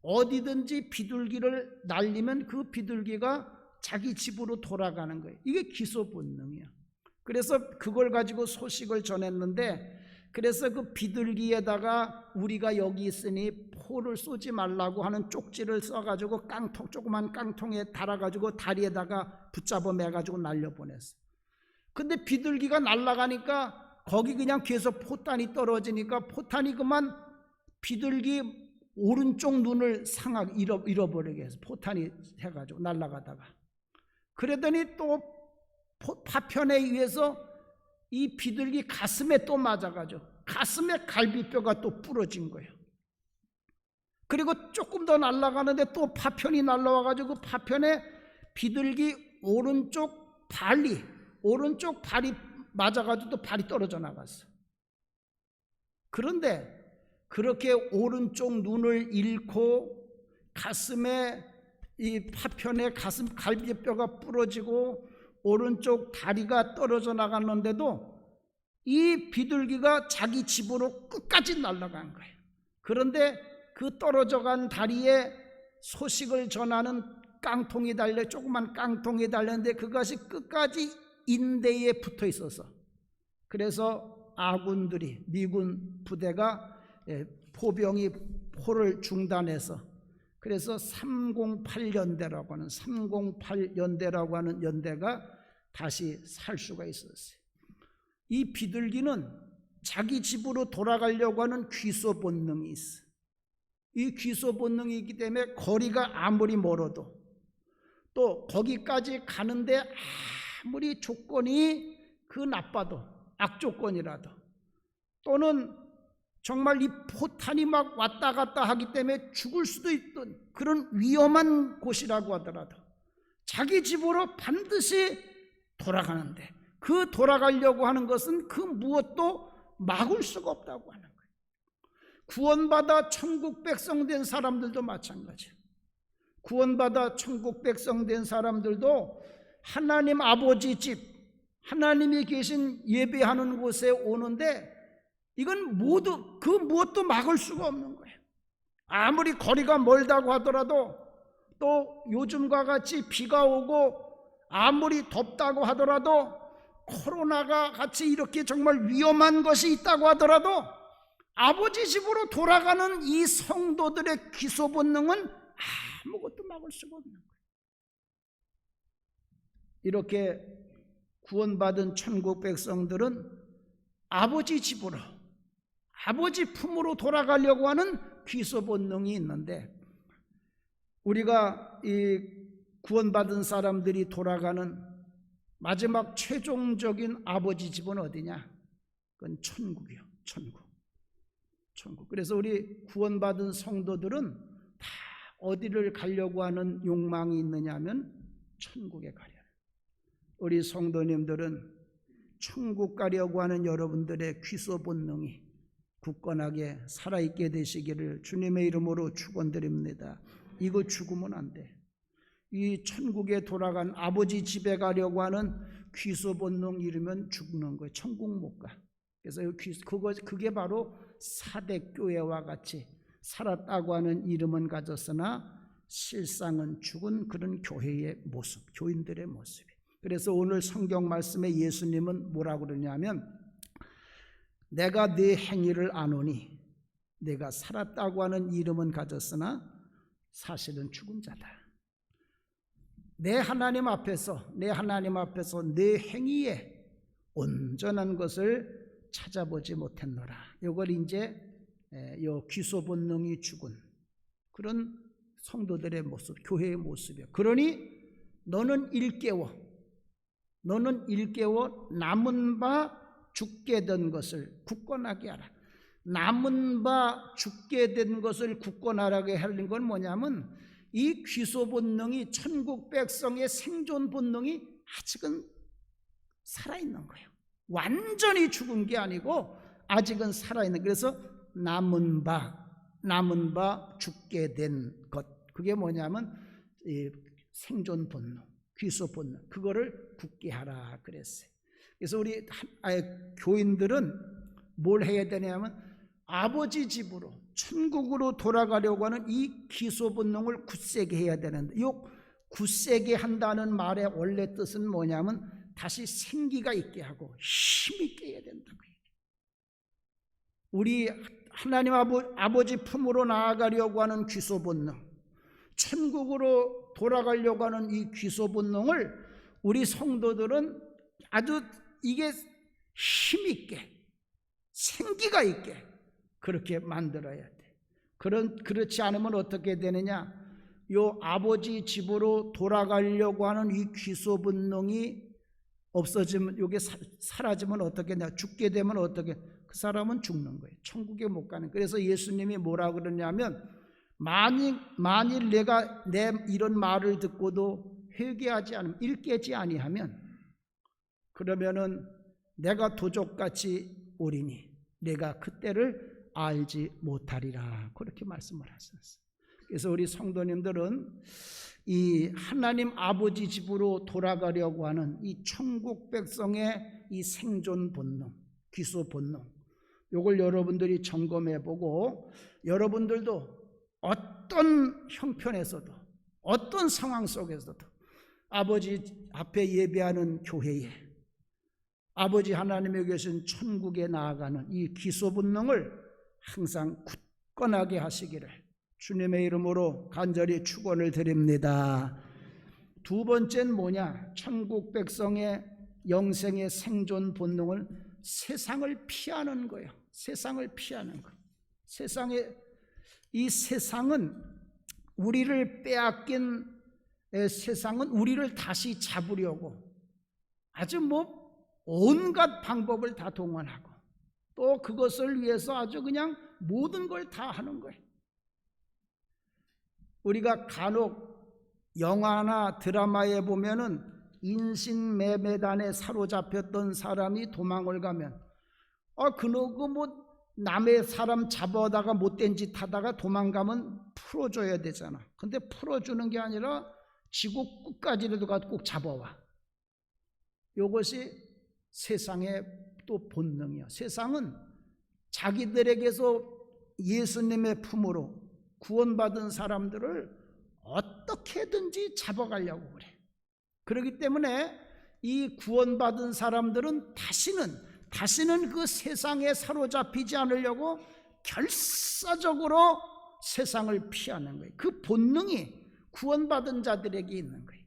어디든지 비둘기를 날리면 그 비둘기가 자기 집으로 돌아가는 거예요. 이게 기소 본능이야. 그래서 그걸 가지고 소식을 전했는데, 그래서 그 비둘기에다가 우리가 여기 있으니 포를 쏘지 말라고 하는 쪽지를 써가지고 조그만 깡통에 달아가지고 다리에다가 붙잡아 매가지고 날려보냈어. 근데 비둘기가 날아가니까 거기 그냥 뒤에서 포탄이 떨어지니까 포탄이 그만 비둘기 오른쪽 눈을 잃어버리게 해서 포탄이 해가지고 날아가다가, 그러더니 또 파편에 의해서 이 비둘기 가슴에 또 맞아가지고 가슴에 갈비뼈가 또 부러진 거예요. 그리고 조금 더 날아가는데 또 파편이 날아와가지고 파편에 비둘기 오른쪽 발이 맞아가지고 또 발이 떨어져 나갔어. 그런데 그렇게 오른쪽 눈을 잃고 가슴에 이 파편에 가슴 갈비뼈가 부러지고 오른쪽 다리가 떨어져 나갔는데도 이 비둘기가 자기 집으로 끝까지 날아간 거예요. 그런데 그 떨어져간 다리에 소식을 전하는 깡통이 달려, 조그만 깡통이 달렸는데 그것이 끝까지 인대에 붙어 있어서, 그래서 아군들이, 미군 부대가 포병이 포를 중단해서, 그래서 308연대라고 하는 연대가 다시 살 수가 있었어요. 이 비둘기는 자기 집으로 돌아가려고 하는 귀소 본능이 있어. 이 귀소 본능이 있기 때문에 거리가 아무리 멀어도, 또 거기까지 가는데 아무리 조건이 나빠도, 악조건이라도, 또는 정말 이 포탄이 막 왔다 갔다 하기 때문에 죽을 수도 있던 그런 위험한 곳이라고 하더라도 자기 집으로 반드시 돌아가는데, 그 돌아가려고 하는 것은 그 무엇도 막을 수가 없다고 하는 거예요. 구원받아 천국 백성 된 사람들도 마찬가지예요. 구원받아 천국 백성 된 사람들도 하나님 아버지 집, 하나님이 계신 예배하는 곳에 오는데 이건 모두 그 무엇도 막을 수가 없는 거예요. 아무리 거리가 멀다고 하더라도, 또 요즘과 같이 비가 오고 아무리 덥다고 하더라도, 코로나가 같이 이렇게 정말 위험한 것이 있다고 하더라도 아버지 집으로 돌아가는 이 성도들의 귀소 본능은 아무것도 막을 수가 없는 거예요. 이렇게 구원받은 천국 백성들은 아버지 집으로, 아버지 품으로 돌아가려고 하는 귀소 본능이 있는데, 우리가 이 구원받은 사람들이 돌아가는 마지막 최종적인 아버지 집은 어디냐? 그건 천국이요. 천국. 그래서 우리 구원받은 성도들은 다 어디를 가려고 하는 욕망이 있느냐 하면 천국에 가려. 우리 성도님들은 천국 가려고 하는 여러분들의 귀소 본능이 굳건하게 살아있게 되시기를 주님의 이름으로 축원드립니다. 이거 죽으면 안 돼. 이 천국에 돌아간 아버지 집에 가려고 하는 귀소 본능 잃으면 죽는 거예요. 천국 못 가. 그래서 그게 바로 사대교회와 같이 살았다고 하는 이름은 가졌으나 실상은 죽은 그런 교회의 모습, 교인들의 모습이에요. 그래서 오늘 성경 말씀에 예수님은 뭐라고 그러냐면, 내가 네 행위를 아노니 내가 살았다고 하는 이름은 가졌으나 사실은 죽은 자다. 내 하나님 앞에서 내 행위에 온전한 것을 찾아보지 못했노라. 이걸 이제 요 귀소 본능이 죽은 그런 성도들의 모습, 교회의 모습이에요. 그러니 너는 일깨워 남은 바 죽게 된 것을 굳건하게 하라. 남은 바 죽게 된 것을 굳건하게 하는 건 뭐냐면, 이 귀소 본능이, 천국 백성의 생존 본능이 아직은 살아있는 거예요. 완전히 죽은 게 아니고 아직은 살아있는. 그래서 남은 바 죽게 된 것, 그게 뭐냐면 이 생존 본능, 귀소 본능, 그거를 굳게 하라 그랬어요. 그래서 우리 교인들은 뭘 해야 되냐면 아버지 집으로, 천국으로 돌아가려고 하는 이 귀소 본능을 굳세게 해야 되는데, 이 굳세게 한다는 말의 원래 뜻은 뭐냐면 다시 생기가 있게 하고 힘 있게 해야 된다고 해요. 우리 하나님 아버지 품으로 나아가려고 하는 귀소 본능, 천국으로 돌아가려고 하는 이 귀소 본능을 우리 성도들은 아주 이게 힘 있게, 생기가 있게 그렇게 만들어야 돼. 그렇지 않으면 어떻게 되느냐? 요 아버지 집으로 돌아가려고 하는 이 귀소 본능이 없어지면, 이게 사라지면 어떻게 되냐? 죽게 되면 어떻게? 그 사람은 죽는 거예요. 천국에 못 가는. 그래서 예수님이 뭐라 그러냐면, 만일 내가 내 이런 말을 듣고도 회개하지 않으면, 일깨지 아니하면, 그러면은 내가 도적같이 오리니 내가 그때를 알지 못하리라, 그렇게 말씀을 하셨어요. 그래서 우리 성도님들은 이 하나님 아버지 집으로 돌아가려고 하는 이 천국 백성의 이 생존 본능, 귀소 본능, 요걸 여러분들이 점검해 보고, 여러분들도 어떤 형편에서도, 어떤 상황 속에서도 아버지 앞에 예배하는 교회에, 아버지 하나님에 계신 천국에 나아가는 이 귀소 본능을 항상 굳건하게 하시기를 주님의 이름으로 간절히 축원을 드립니다. 두 번째는 뭐냐? 천국 백성의 영생의 생존 본능을 세상을 피하는 거예요. 세상을 피하는 거. 이 세상은 우리를 빼앗긴 세상은 우리를 다시 잡으려고 아주 온갖 방법을 다 동원하고, 또 그것을 위해서 아주 그냥 모든 걸 다 하는 거예요. 우리가 간혹 영화나 드라마에 보면은 인신매매단에 사로잡혔던 사람이 도망을 가면, 그거 남의 사람 잡아다가 못된 짓 하다가 도망가면 풀어줘야 되잖아. 근데 풀어주는 게 아니라 지구 끝까지라도 가서 꼭 잡아와. 이것이 세상의 또 본능이야. 세상은 자기들에게서 예수님의 품으로 구원받은 사람들을 어떻게든지 잡아가려고 그래. 그렇기 때문에 이 구원받은 사람들은 다시는 그 세상에 사로잡히지 않으려고 결사적으로 세상을 피하는 거예요. 그 본능이 구원받은 자들에게 있는 거예요.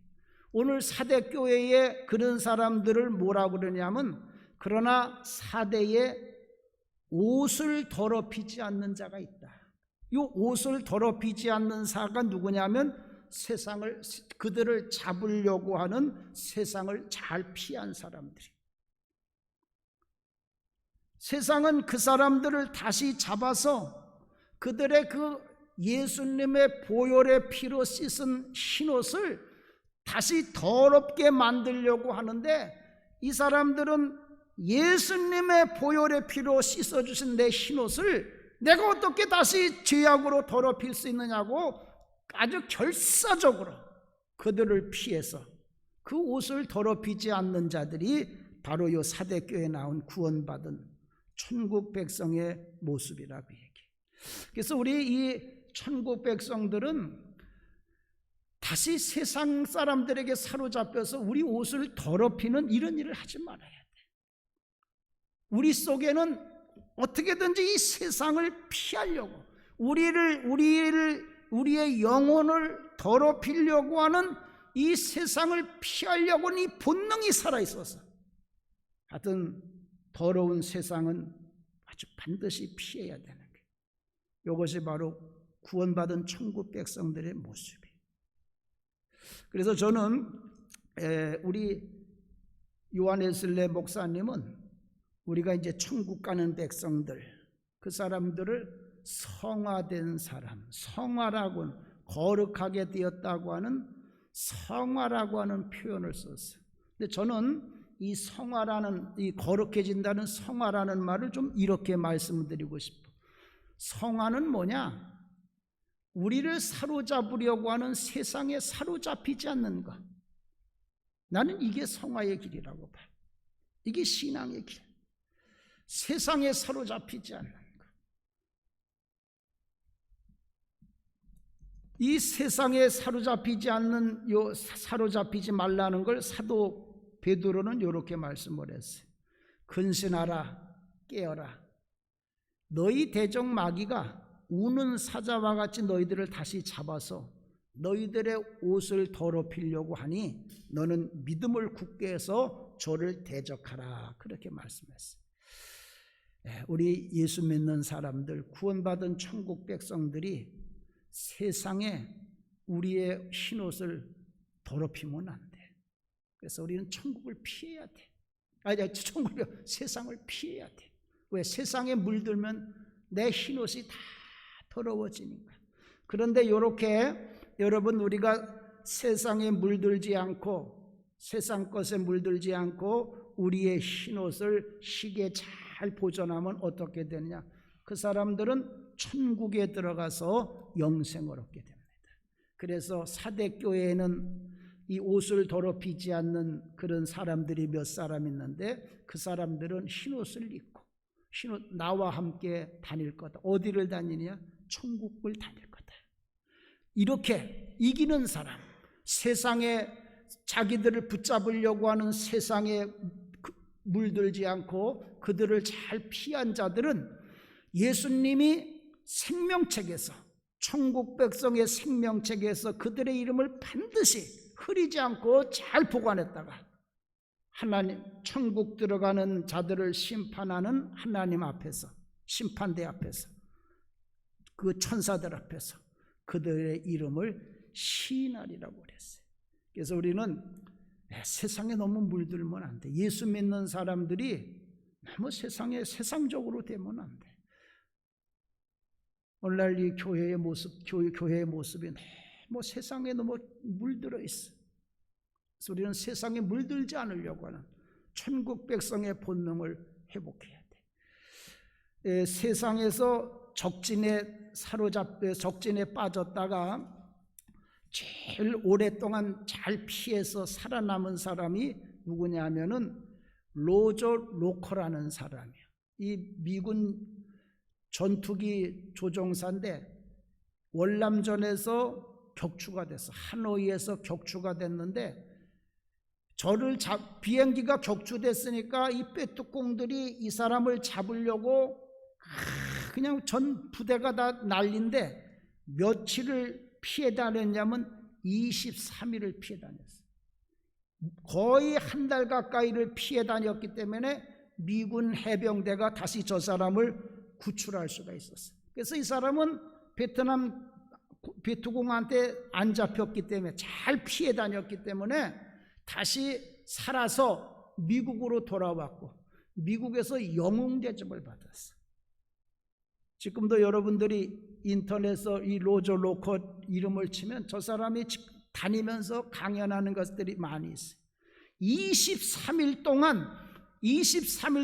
오늘 사대교회에 그런 사람들을 뭐라고 그러냐면, 그러나 사대에 옷을 더럽히지 않는 자가 있다. 이 옷을 더럽히지 않는 자가 누구냐면 그들을 잡으려고 하는 세상을 잘 피한 사람들이. 세상은 그 사람들을 다시 잡아서 그들의 그 예수님의 보혈의 피로 씻은 흰옷을 다시 더럽게 만들려고 하는데, 이 사람들은 예수님의 보혈의 피로 씻어주신 내 흰옷을 내가 어떻게 다시 죄악으로 더럽힐 수 있느냐고 아주 결사적으로 그들을 피해서 그 옷을 더럽히지 않는 자들이 바로 이 사대교회에 나온 구원받은 천국 백성의 모습이라고 얘기해요. 그래서 우리 이 천국 백성들은 다시 세상 사람들에게 사로잡혀서 우리 옷을 더럽히는 이런 일을 하지 말아야 돼. 우리 속에는 어떻게든지 이 세상을 피하려고, 우리의 영혼을 더럽히려고 하는 이 세상을 피하려고 하는 이 본능이 살아있어서, 하여튼 더러운 세상은 아주 반드시 피해야 되는 거예요. 이것이 바로 구원받은 천국 백성들의 모습이에요. 그래서 저는 우리 요한에슬레 목사님은 우리가 이제 천국 가는 백성들, 그 사람들을 성화된 사람, 성화라고는 거룩하게 되었다고 하는 성화라고 하는 표현을 썼어요. 근데 저는 이 성화라는, 이 거룩해진다는 성화라는 말을 좀 이렇게 말씀드리고 싶어. 성화는 뭐냐? 우리를 사로잡으려고 하는 세상에 사로잡히지 않는 것. 나는 이게 성화의 길이라고 봐. 이게 신앙의 길. 세상에 사로잡히지 않는 것. 이 세상에 사로잡히지 않는, 사로잡히지 말라는 걸 사도 베드로는 이렇게 말씀을 했어요. 근신하라, 깨어라. 너희 대적 마귀가 우는 사자와 같이 너희들을 다시 잡아서 너희들의 옷을 더럽히려고 하니 너는 믿음을 굳게 해서 저를 대적하라. 그렇게 말씀했어요. 우리 예수 믿는 사람들, 구원받은 천국 백성들이 세상에 우리의 흰옷을 더럽히면 안 돼. 그래서 우리는 천국을 피해야 돼. 세상을 피해야 돼. 왜? 세상에 물들면 내 흰옷이 다 더러워지니까. 그런데 이렇게 여러분, 우리가 세상에 물들지 않고, 세상 것에 물들지 않고 우리의 흰옷을 희게 잘 보존하면 어떻게 되느냐? 그 사람들은 천국에 들어가서 영생을 얻게 됩니다. 그래서 사대교회에는 이 옷을 더럽히지 않는 그런 사람들이 몇 사람 있는데, 그 사람들은 흰옷을 입고 나와 함께 다닐 거다. 어디를 다니냐? 천국을 다닐 거다. 이렇게 이기는 사람, 세상에 자기들을 붙잡으려고 하는 세상에 물들지 않고 그들을 잘 피한 자들은 예수님이 생명책에서, 천국 백성의 생명책에서 그들의 이름을 반드시 흐리지 않고 잘 보관했다가 하나님, 천국 들어가는 자들을 심판하는 하나님 앞에서, 심판대 앞에서, 그 천사들 앞에서 그들의 이름을 시인하리라고 그랬어요. 그래서 우리는 세상에 너무 물들면 안 돼. 예수 믿는 사람들이 너무 세상에 세상적으로 되면 안 돼. 오늘날 이 교회의 모습이 너무 세상에 너무 물들어 있어. 그래서 우리는 세상에 물들지 않으려고 하는 천국 백성의 본능을 회복해야 돼. 세상에서 적진에 빠졌다가 제일 오랫동안 잘 피해서 살아남은 사람이 누구냐면은 로저 로커라는 사람이에요. 이 미군 전투기 조종사인데 월남전에서 격추가 됐어. 하노이에서 격추가 됐는데 비행기가 격추됐으니까 이 빼뚜껑들이 이 사람을 잡으려고 그냥 전 부대가 다 난린데 며칠을 피해 다녔냐면 23일을 피해 다녔어요. 거의 한 달 가까이를 피해 다녔기 때문에 미군 해병대가 다시 저 사람을 구출할 수가 있었어요. 그래서 이 사람은 베트공한테 안 잡혔기 때문에 잘 피해 다녔기 때문에 다시 살아서 미국으로 돌아왔고 미국에서 영웅 대접을 받았어요. 지금도 여러분들이 인터넷에서 이 로저 로커 이름을 치면 저 사람이 다니면서 강연하는 것들이 많이 있어요. 23일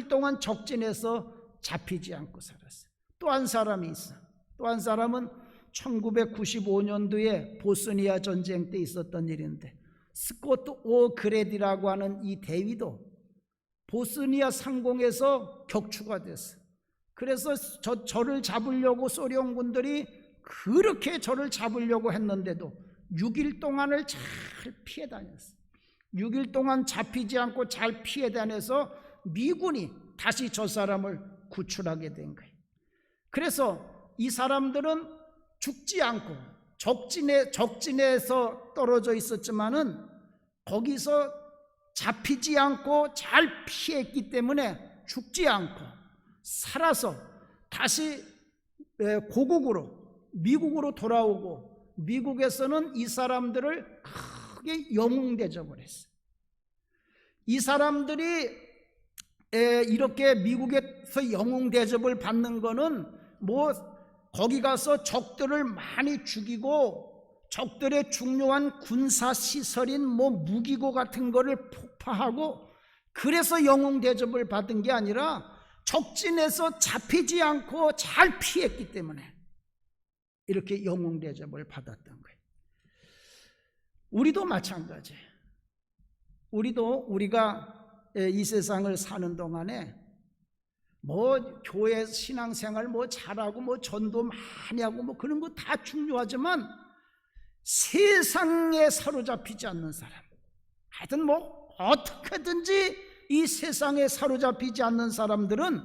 동안 적진에서 잡히지 않고 살았어요. 또 한 사람이 있어. 또 한 사람은 1995년도에 보스니아 전쟁 때 있었던 일인데 스코트 오 그레디라고 하는 이 대위도 보스니아 상공에서 격추가 됐어요. 그래서 저를 잡으려고 소련군들이 그렇게 저를 잡으려고 했는데도 6일 동안을 잘 피해 다녔어요. 6일 동안 잡히지 않고 잘 피해 다녀서 미군이 다시 저 사람을 구출하게 된 거예요. 그래서 이 사람들은 죽지 않고 적진에서 떨어져 있었지만은 거기서 잡히지 않고 잘 피했기 때문에 죽지 않고 살아서 다시 고국으로 미국으로 돌아오고 미국에서는 이 사람들을 크게 영웅 대접을 했어요. 이 사람들이 이렇게 미국에서 영웅 대접을 받는 거는 거기 가서 적들을 많이 죽이고 적들의 중요한 군사 시설인 무기고 같은 거를 폭파하고 그래서 영웅 대접을 받은 게 아니라 적진에서 잡히지 않고 잘 피했기 때문에 이렇게 영웅 대접을 받았던 거예요. 우리도 마찬가지예요. 우리가 이 세상을 사는 동안에 교회 신앙생활 잘하고 전도 많이 하고 그런 거 다 중요하지만 세상에 사로잡히지 않는 사람, 하여튼 어떻게든지 이 세상에 사로잡히지 않는 사람들은,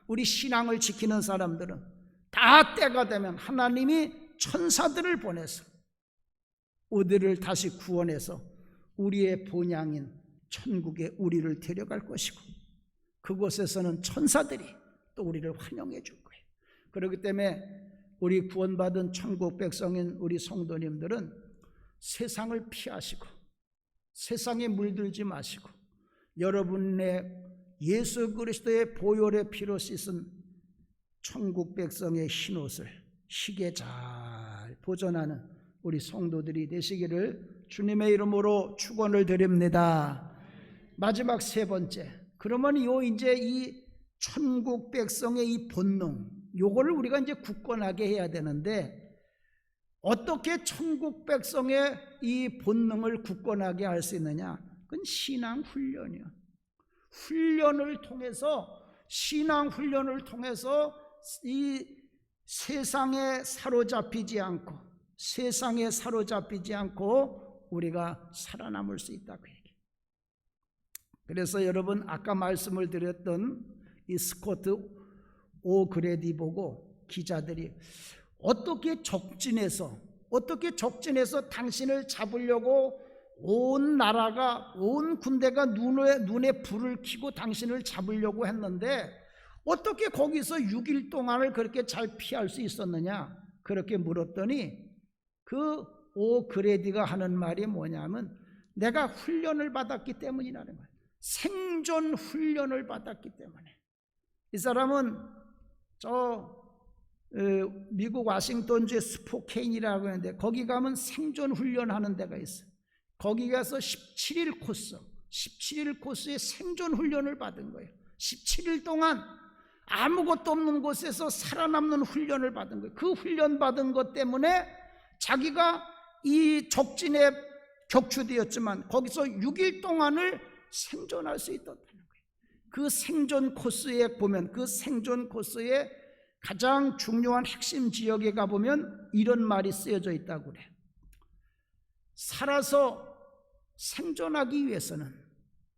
우리 신앙을 지키는 사람들은 다 때가 되면 하나님이 천사들을 보내서 우리를 다시 구원해서 우리의 본향인 천국에 우리를 데려갈 것이고 그곳에서는 천사들이 또 우리를 환영해 줄 거예요. 그렇기 때문에 우리 구원받은 천국 백성인 우리 성도님들은 세상을 피하시고 세상에 물들지 마시고 여러분의 예수 그리스도의 보혈의 피로 씻은 천국 백성의 흰옷을 희게 잘 보존하는 우리 성도들이 되시기를 주님의 이름으로 축원을 드립니다. 마지막 세 번째, 그러면 이제 이 천국 백성의 이 본능, 요거를 우리가 이제 굳건하게 해야 되는데 어떻게 천국 백성의 이 본능을 굳건하게 할 수 있느냐? 그건 신앙 훈련이요. 신앙 훈련을 통해서 이 세상에 사로잡히지 않고 우리가 살아남을 수 있다고 얘기해요. 그래서 여러분 아까 말씀을 드렸던 이 스코트 오 그레디 보고 기자들이 어떻게 적진에서 당신을 잡으려고 온 나라가, 온 군대가 눈에 불을 켜고 당신을 잡으려고 했는데 어떻게 거기서 6일 동안을 그렇게 잘 피할 수 있었느냐? 그렇게 물었더니 그 오 그레디가 하는 말이 뭐냐면 내가 훈련을 받았기 때문이라는 거예요. 생존 훈련을 받았기 때문에. 이 사람은 미국 워싱턴주의 스포케인이라고 하는데 거기 가면 생존 훈련하는 데가 있어요. 거기 가서 17일 코스의 생존 훈련을 받은 거예요. 17일 동안 아무것도 없는 곳에서 살아남는 훈련을 받은 거예요. 그 훈련 받은 것 때문에 자기가 이 적진에 격추되었지만 거기서 6일 동안을 생존할 수 있었다는 거예요. 그 생존 코스에 보면, 그 생존 코스에 가장 중요한 핵심 지역에 가보면 이런 말이 쓰여져 있다고 그래. 살아서 생존하기 위해서는,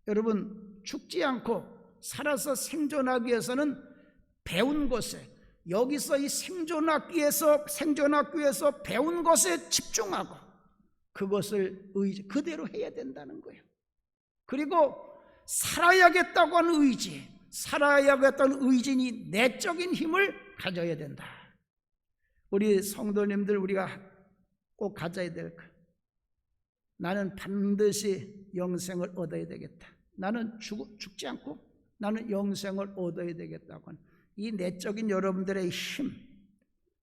여러분, 죽지 않고 살아서 생존하기 위해서는 배운 것에, 여기서 이 생존하기 위해서 배운 것에 집중하고 그것을 그대로 해야 된다는 거예요. 그리고 살아야겠다고 하는 의지, 살아야겠다는 의진이 내적인 힘을 가져야 된다. 우리 성도님들, 우리가 꼭 가져야 될 것, 나는 반드시 영생을 얻어야 되겠다, 나는 죽지 않고 나는 영생을 얻어야 되겠다고 하는 이 내적인 여러분들의 힘,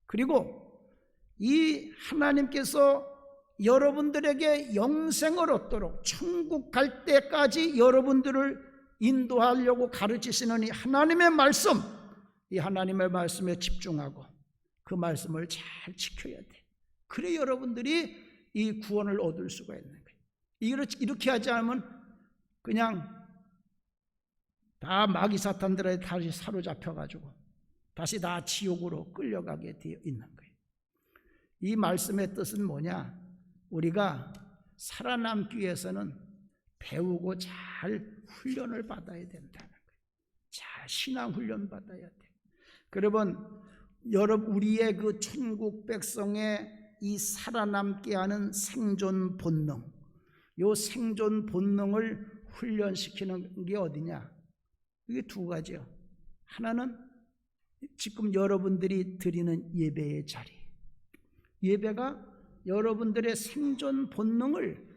그리고 이 하나님께서 여러분들에게 영생을 얻도록 천국 갈 때까지 여러분들을 인도하려고 가르치시는 이 하나님의 말씀, 이 하나님의 말씀에 집중하고 그 말씀을 잘 지켜야 돼. 그래 여러분들이 이 구원을 얻을 수가 있는 거예요. 이렇게 하지 않으면 그냥 다 마귀 사탄들에 다시 사로잡혀가지고 다시 다 지옥으로 끌려가게 되어 있는 거예요. 이 말씀의 뜻은 뭐냐? 우리가 살아남기 위해서는 배우고 잘 훈련을 받아야 된다는 거예요. 잘 신앙 훈련 받아야 돼. 여러분, 우리의 그 천국 백성의 이 살아남게 하는 생존 본능, 요 생존 본능을 훈련시키는 게 어디냐? 이게 두 가지요. 하나는 지금 여러분들이 드리는 예배의 자리, 예배가 여러분들의 생존 본능을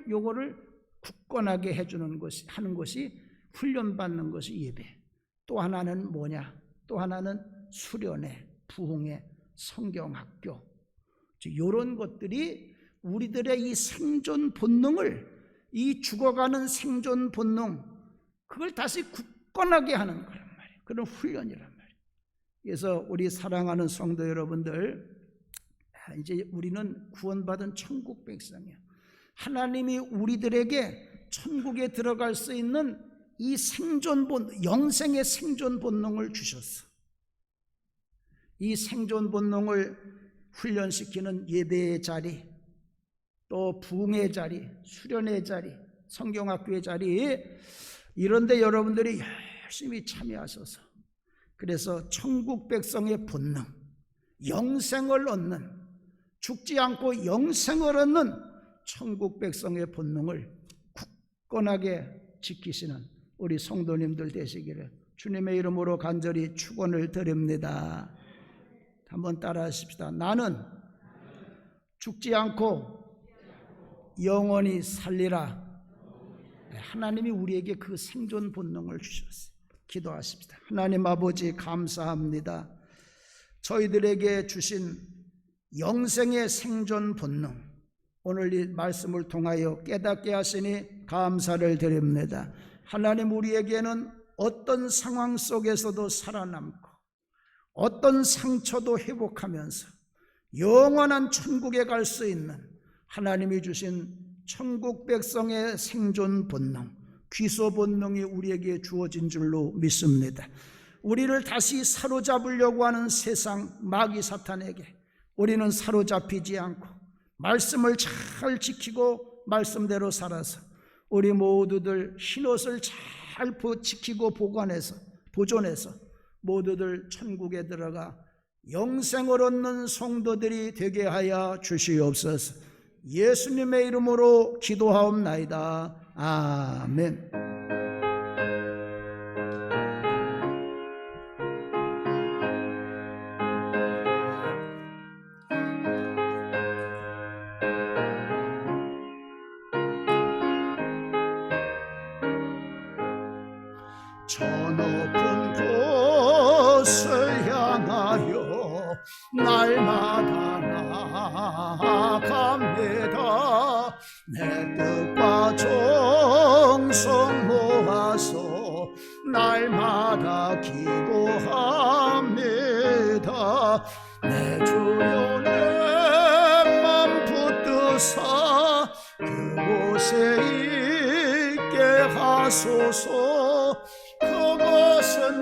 요거를 굳건하게 해주는 것이, 하는 것이, 훈련받는 것이 예배. 또 하나는 뭐냐? 또 하나는 수련회, 부흥회, 성경학교, 이런 것들이 우리들의 이 생존 본능을, 이 죽어가는 생존 본능, 그걸 다시 굳건하게 하는 거란 말이에요. 그런 훈련이란 말이에요. 그래서 우리 사랑하는 성도 여러분들, 이제 우리는 구원받은 천국 백성이에요. 하나님이 우리들에게 천국에 들어갈 수 있는 이 생존 본능, 영생의 생존 본능을 주셨어. 이 생존 본능을 훈련시키는 예배의 자리, 또 부흥의 자리, 수련의 자리, 성경학교의 자리, 이런데 여러분들이 열심히 참여하셔서, 그래서 천국 백성의 본능, 영생을 얻는, 죽지 않고 영생을 얻는 천국 백성의 본능을 굳건하게 지키시는 우리 성도님들 되시기를 주님의 이름으로 간절히 축원을 드립니다. 한번 따라 하십시다. 나는 죽지 않고 영원히 살리라. 하나님이 우리에게 그 생존 본능을 주셨어요. 기도하십시다. 하나님 아버지, 감사합니다. 저희들에게 주신 영생의 생존 본능, 오늘 이 말씀을 통하여 깨닫게 하시니 감사를 드립니다. 하나님, 우리에게는 어떤 상황 속에서도 살아남고 어떤 상처도 회복하면서 영원한 천국에 갈 수 있는 하나님이 주신 천국 백성의 생존 본능, 귀소 본능이 우리에게 주어진 줄로 믿습니다. 우리를 다시 사로잡으려고 하는 세상 마귀 사탄에게 우리는 사로잡히지 않고 말씀을 잘 지키고 말씀대로 살아서 우리 모두들 흰옷을 잘 지키고 보존해서 모두들 천국에 들어가 영생을 얻는 성도들이 되게 하여 주시옵소서. 예수님의 이름으로 기도하옵나이다. 아멘. 저 높은 곳을 향하여 날마다 나아갑니다. 내 뜻과 정성 모아서 날마다 기도합니다. 내 주여 내 맘 붙드사 그곳에 있게 하소서. 그것은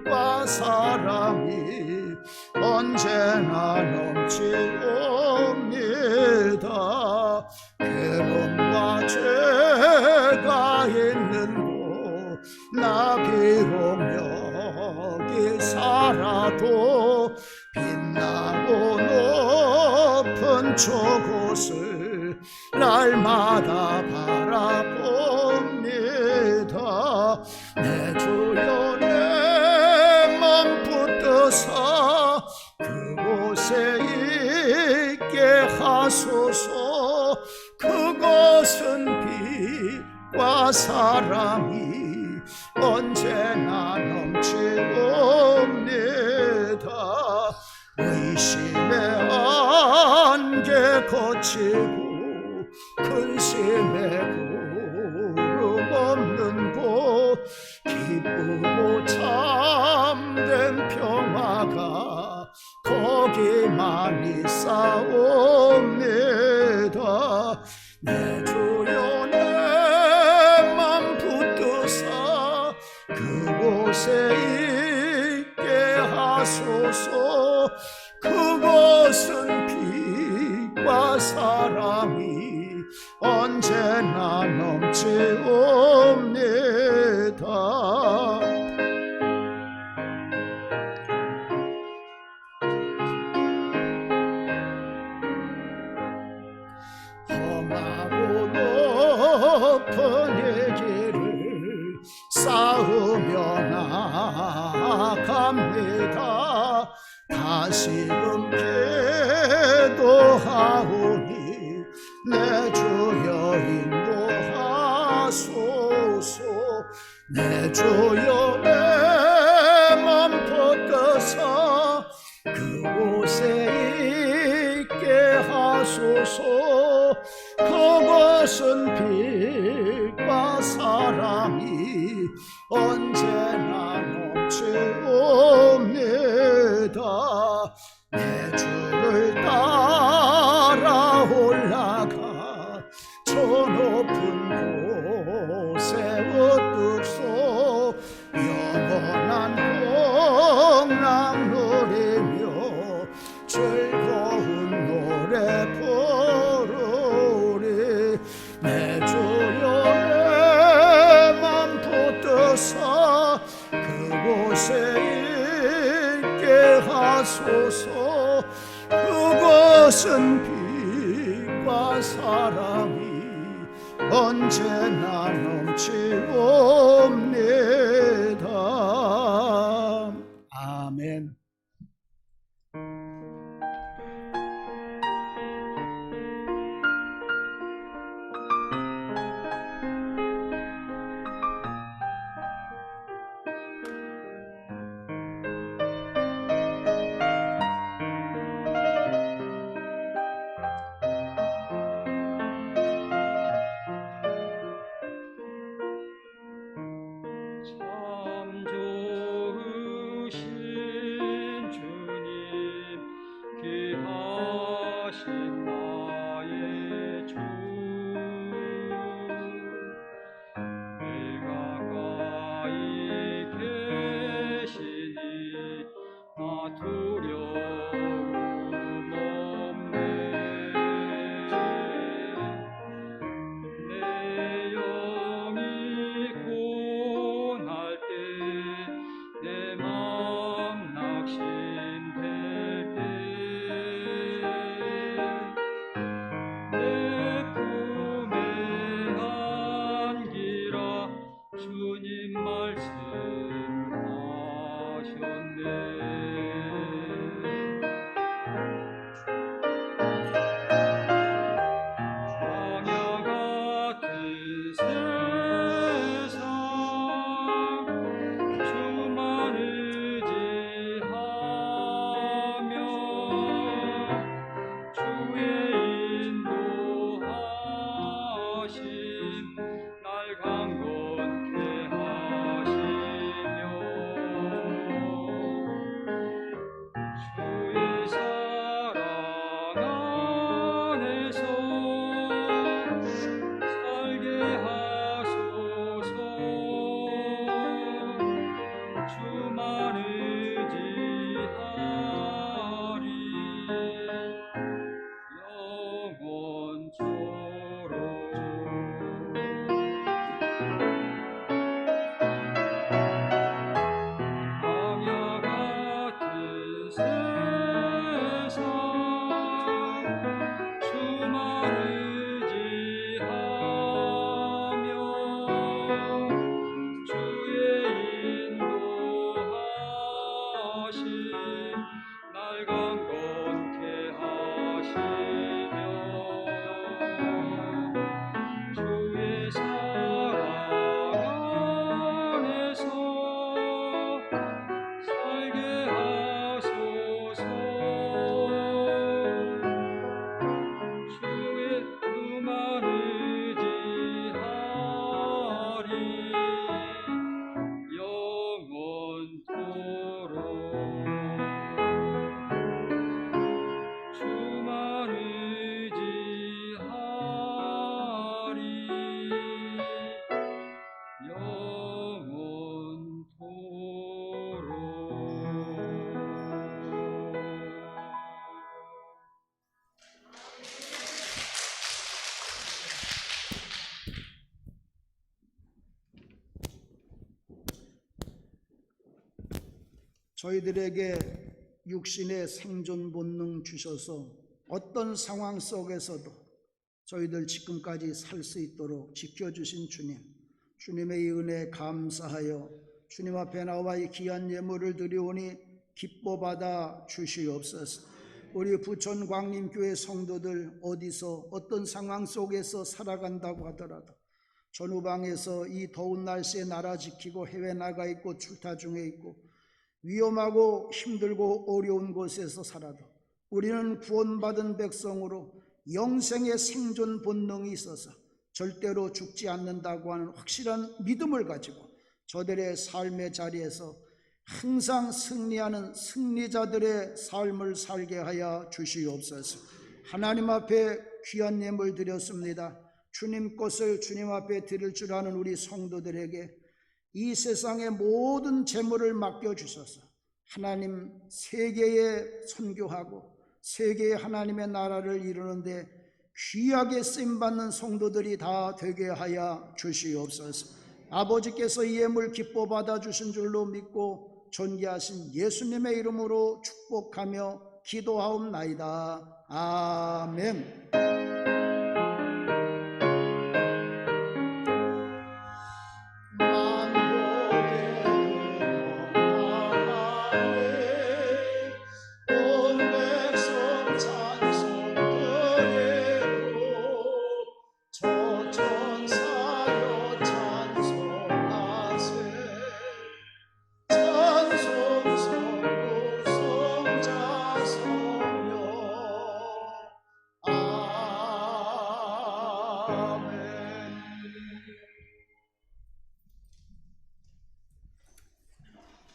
빛과 사랑이 언제나 넘치옵니다. 괴로움과 죄가 있는 곳 나 비록 여기 살아도 빛나고 높은 저곳을 날마다 바라봅니다. 내 주여 내 맘 붙드사 그곳에 있게 하소서. 그것은 빛과 사랑이 언제나 넘치옵니다. 의심의 안개 거치고 근심의 구름 없는 곳 기쁘고 참된 평화가 거기만 있사옵니다. 내 주여 내 맘 붙드사 그곳에 있게 하소서. 그곳은 빛과 사랑이 언제나 넘치옵니다. 험하고 높은 이 길을 쌓으며 나아갑니다. 다시금 기도하오니 내 주여 인도하소서. 내 주여 내 맘 붙드사 그곳에 있게 하소서. 그것은 빛과 사랑이 언제나 넘치옵니다. 내 주를 따라 올라가 저 높은 곳에 우뚝 서 영원한 풍랑 누리며 즐거운 노래 부르리. 내 주여 내 맘 붙드사 그곳에 있게 하소서. 그것은 빛과 사랑이 언제나 넘치옵니다. 아멘. 참 좋으신 주님 귀하신 나의 주 늘 가까이 계시니 나 두려움 없네. 내 영이 고날 때 내 맘 낙심될 때 저희들에게 육신의 생존 본능 주셔서 어떤 상황 속에서도 저희들 지금까지 살 수 있도록 지켜주신 주님, 주님의 이 은혜에 감사하여 주님 앞에 나와 이 귀한 예물을 드리오니 기뻐 받아 주시옵소서. 우리 부천 광림교회 성도들 어디서 어떤 상황 속에서 살아간다고 하더라도 전후방에서 이 더운 날씨에 나라 지키고 해외 나가 있고 출타 중에 있고 위험하고 힘들고 어려운 곳에서 살아도 우리는 구원받은 백성으로 영생의 생존 본능이 있어서 절대로 죽지 않는다고 하는 확실한 믿음을 가지고 저들의 삶의 자리에서 항상 승리하는 승리자들의 삶을 살게 하여 주시옵소서. 하나님 앞에 귀한 예물 드렸습니다. 주님 것을 주님 앞에 드릴 줄 아는 우리 성도들에게 이 세상의 모든 재물을 맡겨주셔서 하나님 세계에 선교하고 세계의 하나님의 나라를 이루는데 귀하게 쓰임받는 성도들이 다 되게 하여 주시옵소서. 아버지께서 이 예물 기뻐 받아주신 줄로 믿고 존귀하신 예수님의 이름으로 축복하며 기도하옵나이다. 아멘.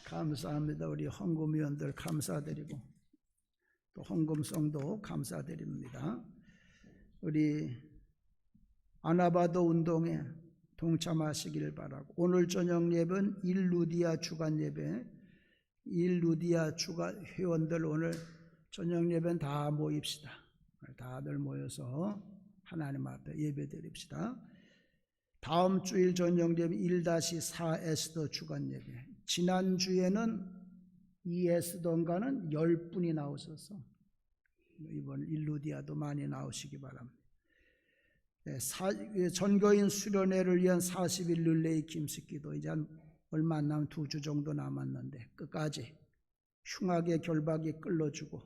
감사합니다. 우리 헌금위원들 감사드리고 또 헌금성도 감사드립니다. 우리 아나바도 운동에 동참하시길 바라고 오늘 저녁 예배는 일루디아 주간 예배, 일루디아 주간 회원들 오늘 저녁 예배는 다 모입시다. 다들 모여서 하나님 앞에 예배 드립시다. 다음 주일 저녁 예배 1-4 에스더 주간 예배. 지난주에는 이 에스더인가는 10분이 나오셔서 이번 일루디아도 많이 나오시기 바랍니다. 전교인 수련회를 위한 40일 릴레이 김식기도 이제 얼마 안 남은 2주 정도 남았는데 끝까지 흉악의 결박이 끌어주고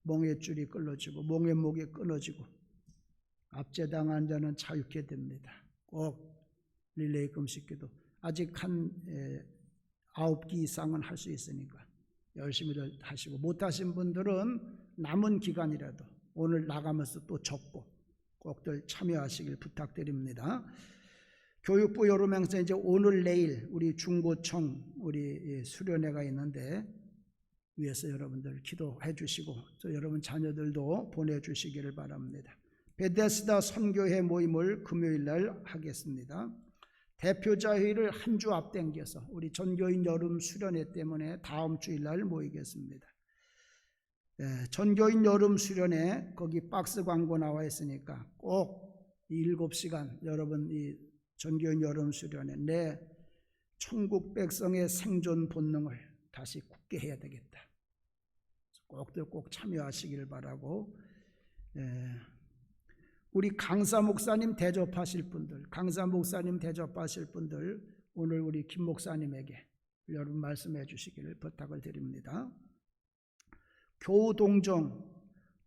멍에줄이 끌어지고 멍에목이 끊어지고 압제당한 자는 자유케 됩니다. 꼭 릴레이 금식기도 아직 한 9기 이상은 할 수 있으니까 열심히들 하시고 못하신 분들은 남은 기간이라도 오늘 나가면서 또 적고 꼭들 참여하시길 부탁드립니다. 교육부 여름행사 이제 오늘 내일 우리 중고청 우리 수련회가 있는데 위해서 여러분들 기도해 주시고 또 여러분 자녀들도 보내주시기를 바랍니다. 베데스다 선교회 모임을 금요일 날 하겠습니다. 대표자 회의를 한 주 앞당겨서 우리 전교인 여름 수련회 때문에 다음 주일 날 모이겠습니다. 전교인 여름 수련회 거기 박스 광고 나와 있으니까 꼭 7시간 여러분 이 전교인 여름 수련회 내 천국 백성의 생존 본능을 다시 굳게 해야 되겠다. 꼭들 꼭 참여하시길 바라고 우리 강사 목사님 대접하실 분들, 강사 목사님 대접하실 분들 오늘 우리 김 목사님에게 여러분 말씀해 주시기를 부탁을 드립니다. 교동정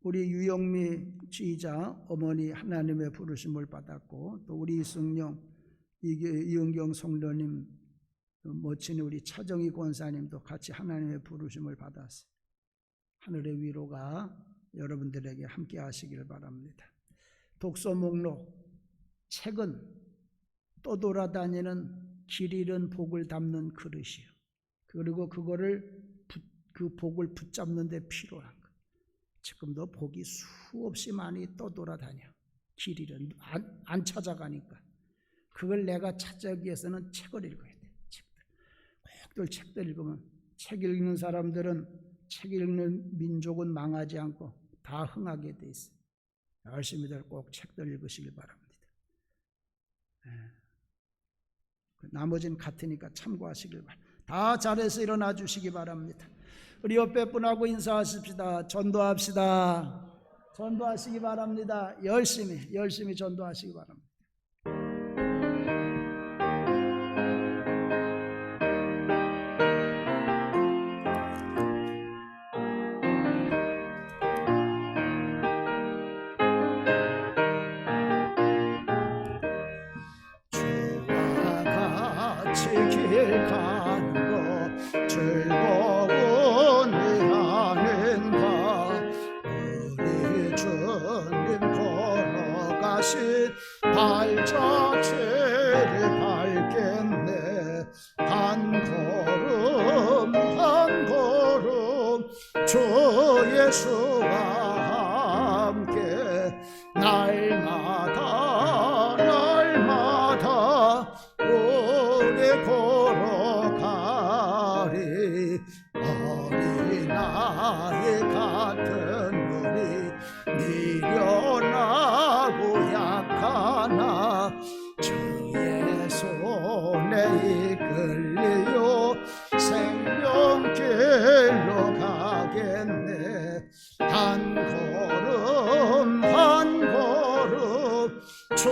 우리 유영미 지휘자 어머니 하나님의 부르심을 받았고 또 우리 이승용 이은경 성도님 모친 우리 차정희 권사님도 같이 하나님의 부르심을 받았어요. 하늘의 위로가 여러분들에게 함께 하시길 바랍니다. 독서 목록 책은 떠돌아다니는 길 잃은 복을 담는 그릇이요. 그리고 그거를 그 복을 붙잡는 데 필요한 것. 지금도 복이 수없이 많이 떠돌아다녀. 길 잃은 안 찾아가니까. 그걸 내가 찾아가기 위해서는 책을 읽어야 돼. 꼭들 책들 읽으면 책 읽는 사람들은 책 읽는 민족은 망하지 않고 다 흥하게 돼 있어. 열심히들 꼭 책들 읽으시길 바랍니다. 나머지는 같으니까 참고하시길 바랍니다. 다 잘해서 일어나 주시기 바랍니다. 우리 옆에 분하고 인사하십시다. 전도합시다. 전도하시기 바랍니다. 열심히 전도하시기 바랍니다. 길 가는 거 즐거운 일하는가 우리 주님 걸어가신 발자취를 밟겠네 한 걸음 주 예수와 함께 날마다 걸어가리 어린아이 같은 우리 미련하고 약하나 주의 손에 이끌려 생명길로 가겠네 한 걸음 주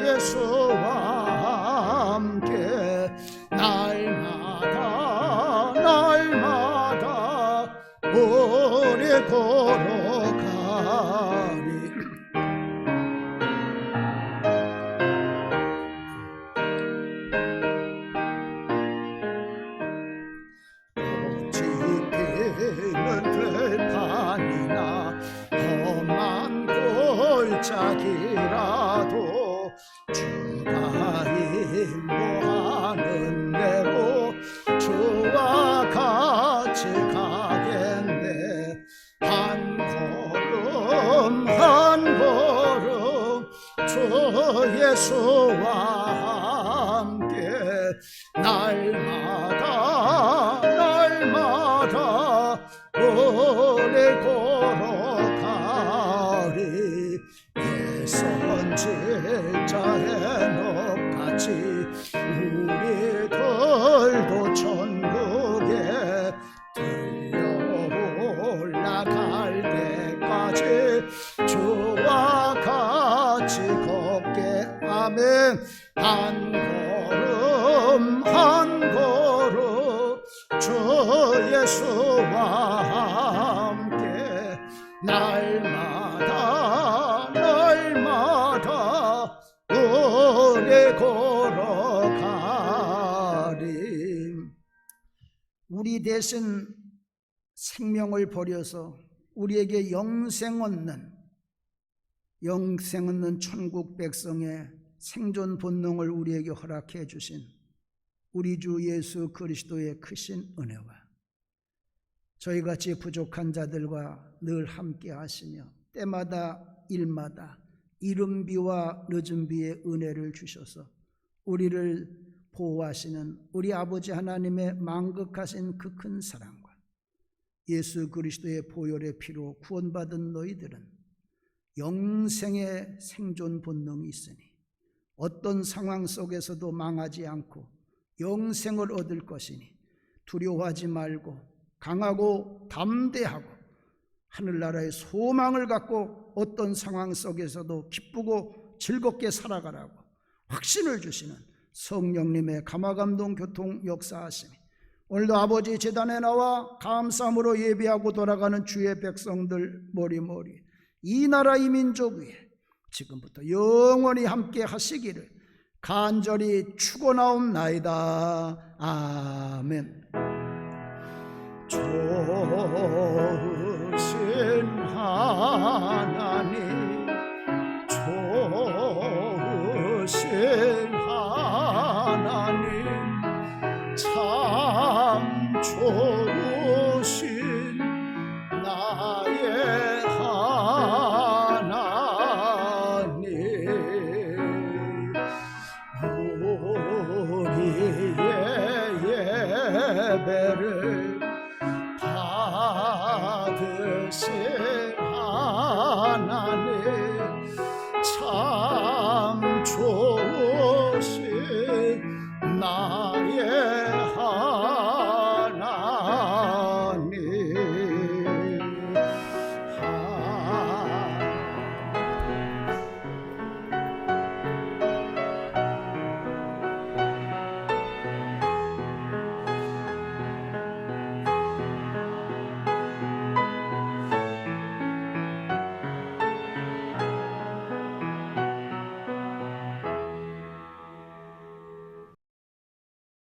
예수와 함께 날마다 우리 걸어가리 꽃이 피는 들판이나 험한 골짜기라도 주가 인도하는 대로 주와 같이 가겠네 한 걸음 주 예수와 함께 날마다 우리 걸어가리 예선질자의 높같이 우리들도 천국에 들려 올라갈 때까지 주와 같이 걷게 아멘 한 걸음 주 예수와 함께 날마다 우리 걸어가리 우리 대신 생명을 버려서 우리에게 영생 얻는 천국 백성의 생존 본능을 우리에게 허락해 주신 우리 주 예수 그리스도의 크신 은혜와 저희같이 부족한 자들과 늘 함께 하시며 때마다 일마다 이른 비와 늦은 비의 은혜를 주셔서 우리를 보호하시는 우리 아버지 하나님의 만극하신 그 큰 사랑과 예수 그리스도의 보혈의 피로 구원받은 너희들은 영생의 생존 본능이 있으니 어떤 상황 속에서도 망하지 않고 영생을 얻을 것이니 두려워하지 말고 강하고 담대하고 하늘나라의 소망을 갖고 어떤 상황 속에서도 기쁘고 즐겁게 살아가라고 확신을 주시는 성령님의 감화감동 교통 역사하시니 오늘도 아버지 제단에 나와 감사함으로 예배하고 돌아가는 주의 백성들 머리머리 이 나라 이 민족 위에 지금부터 영원히 함께 하시기를 간절히 축원하옵나이다. 아멘.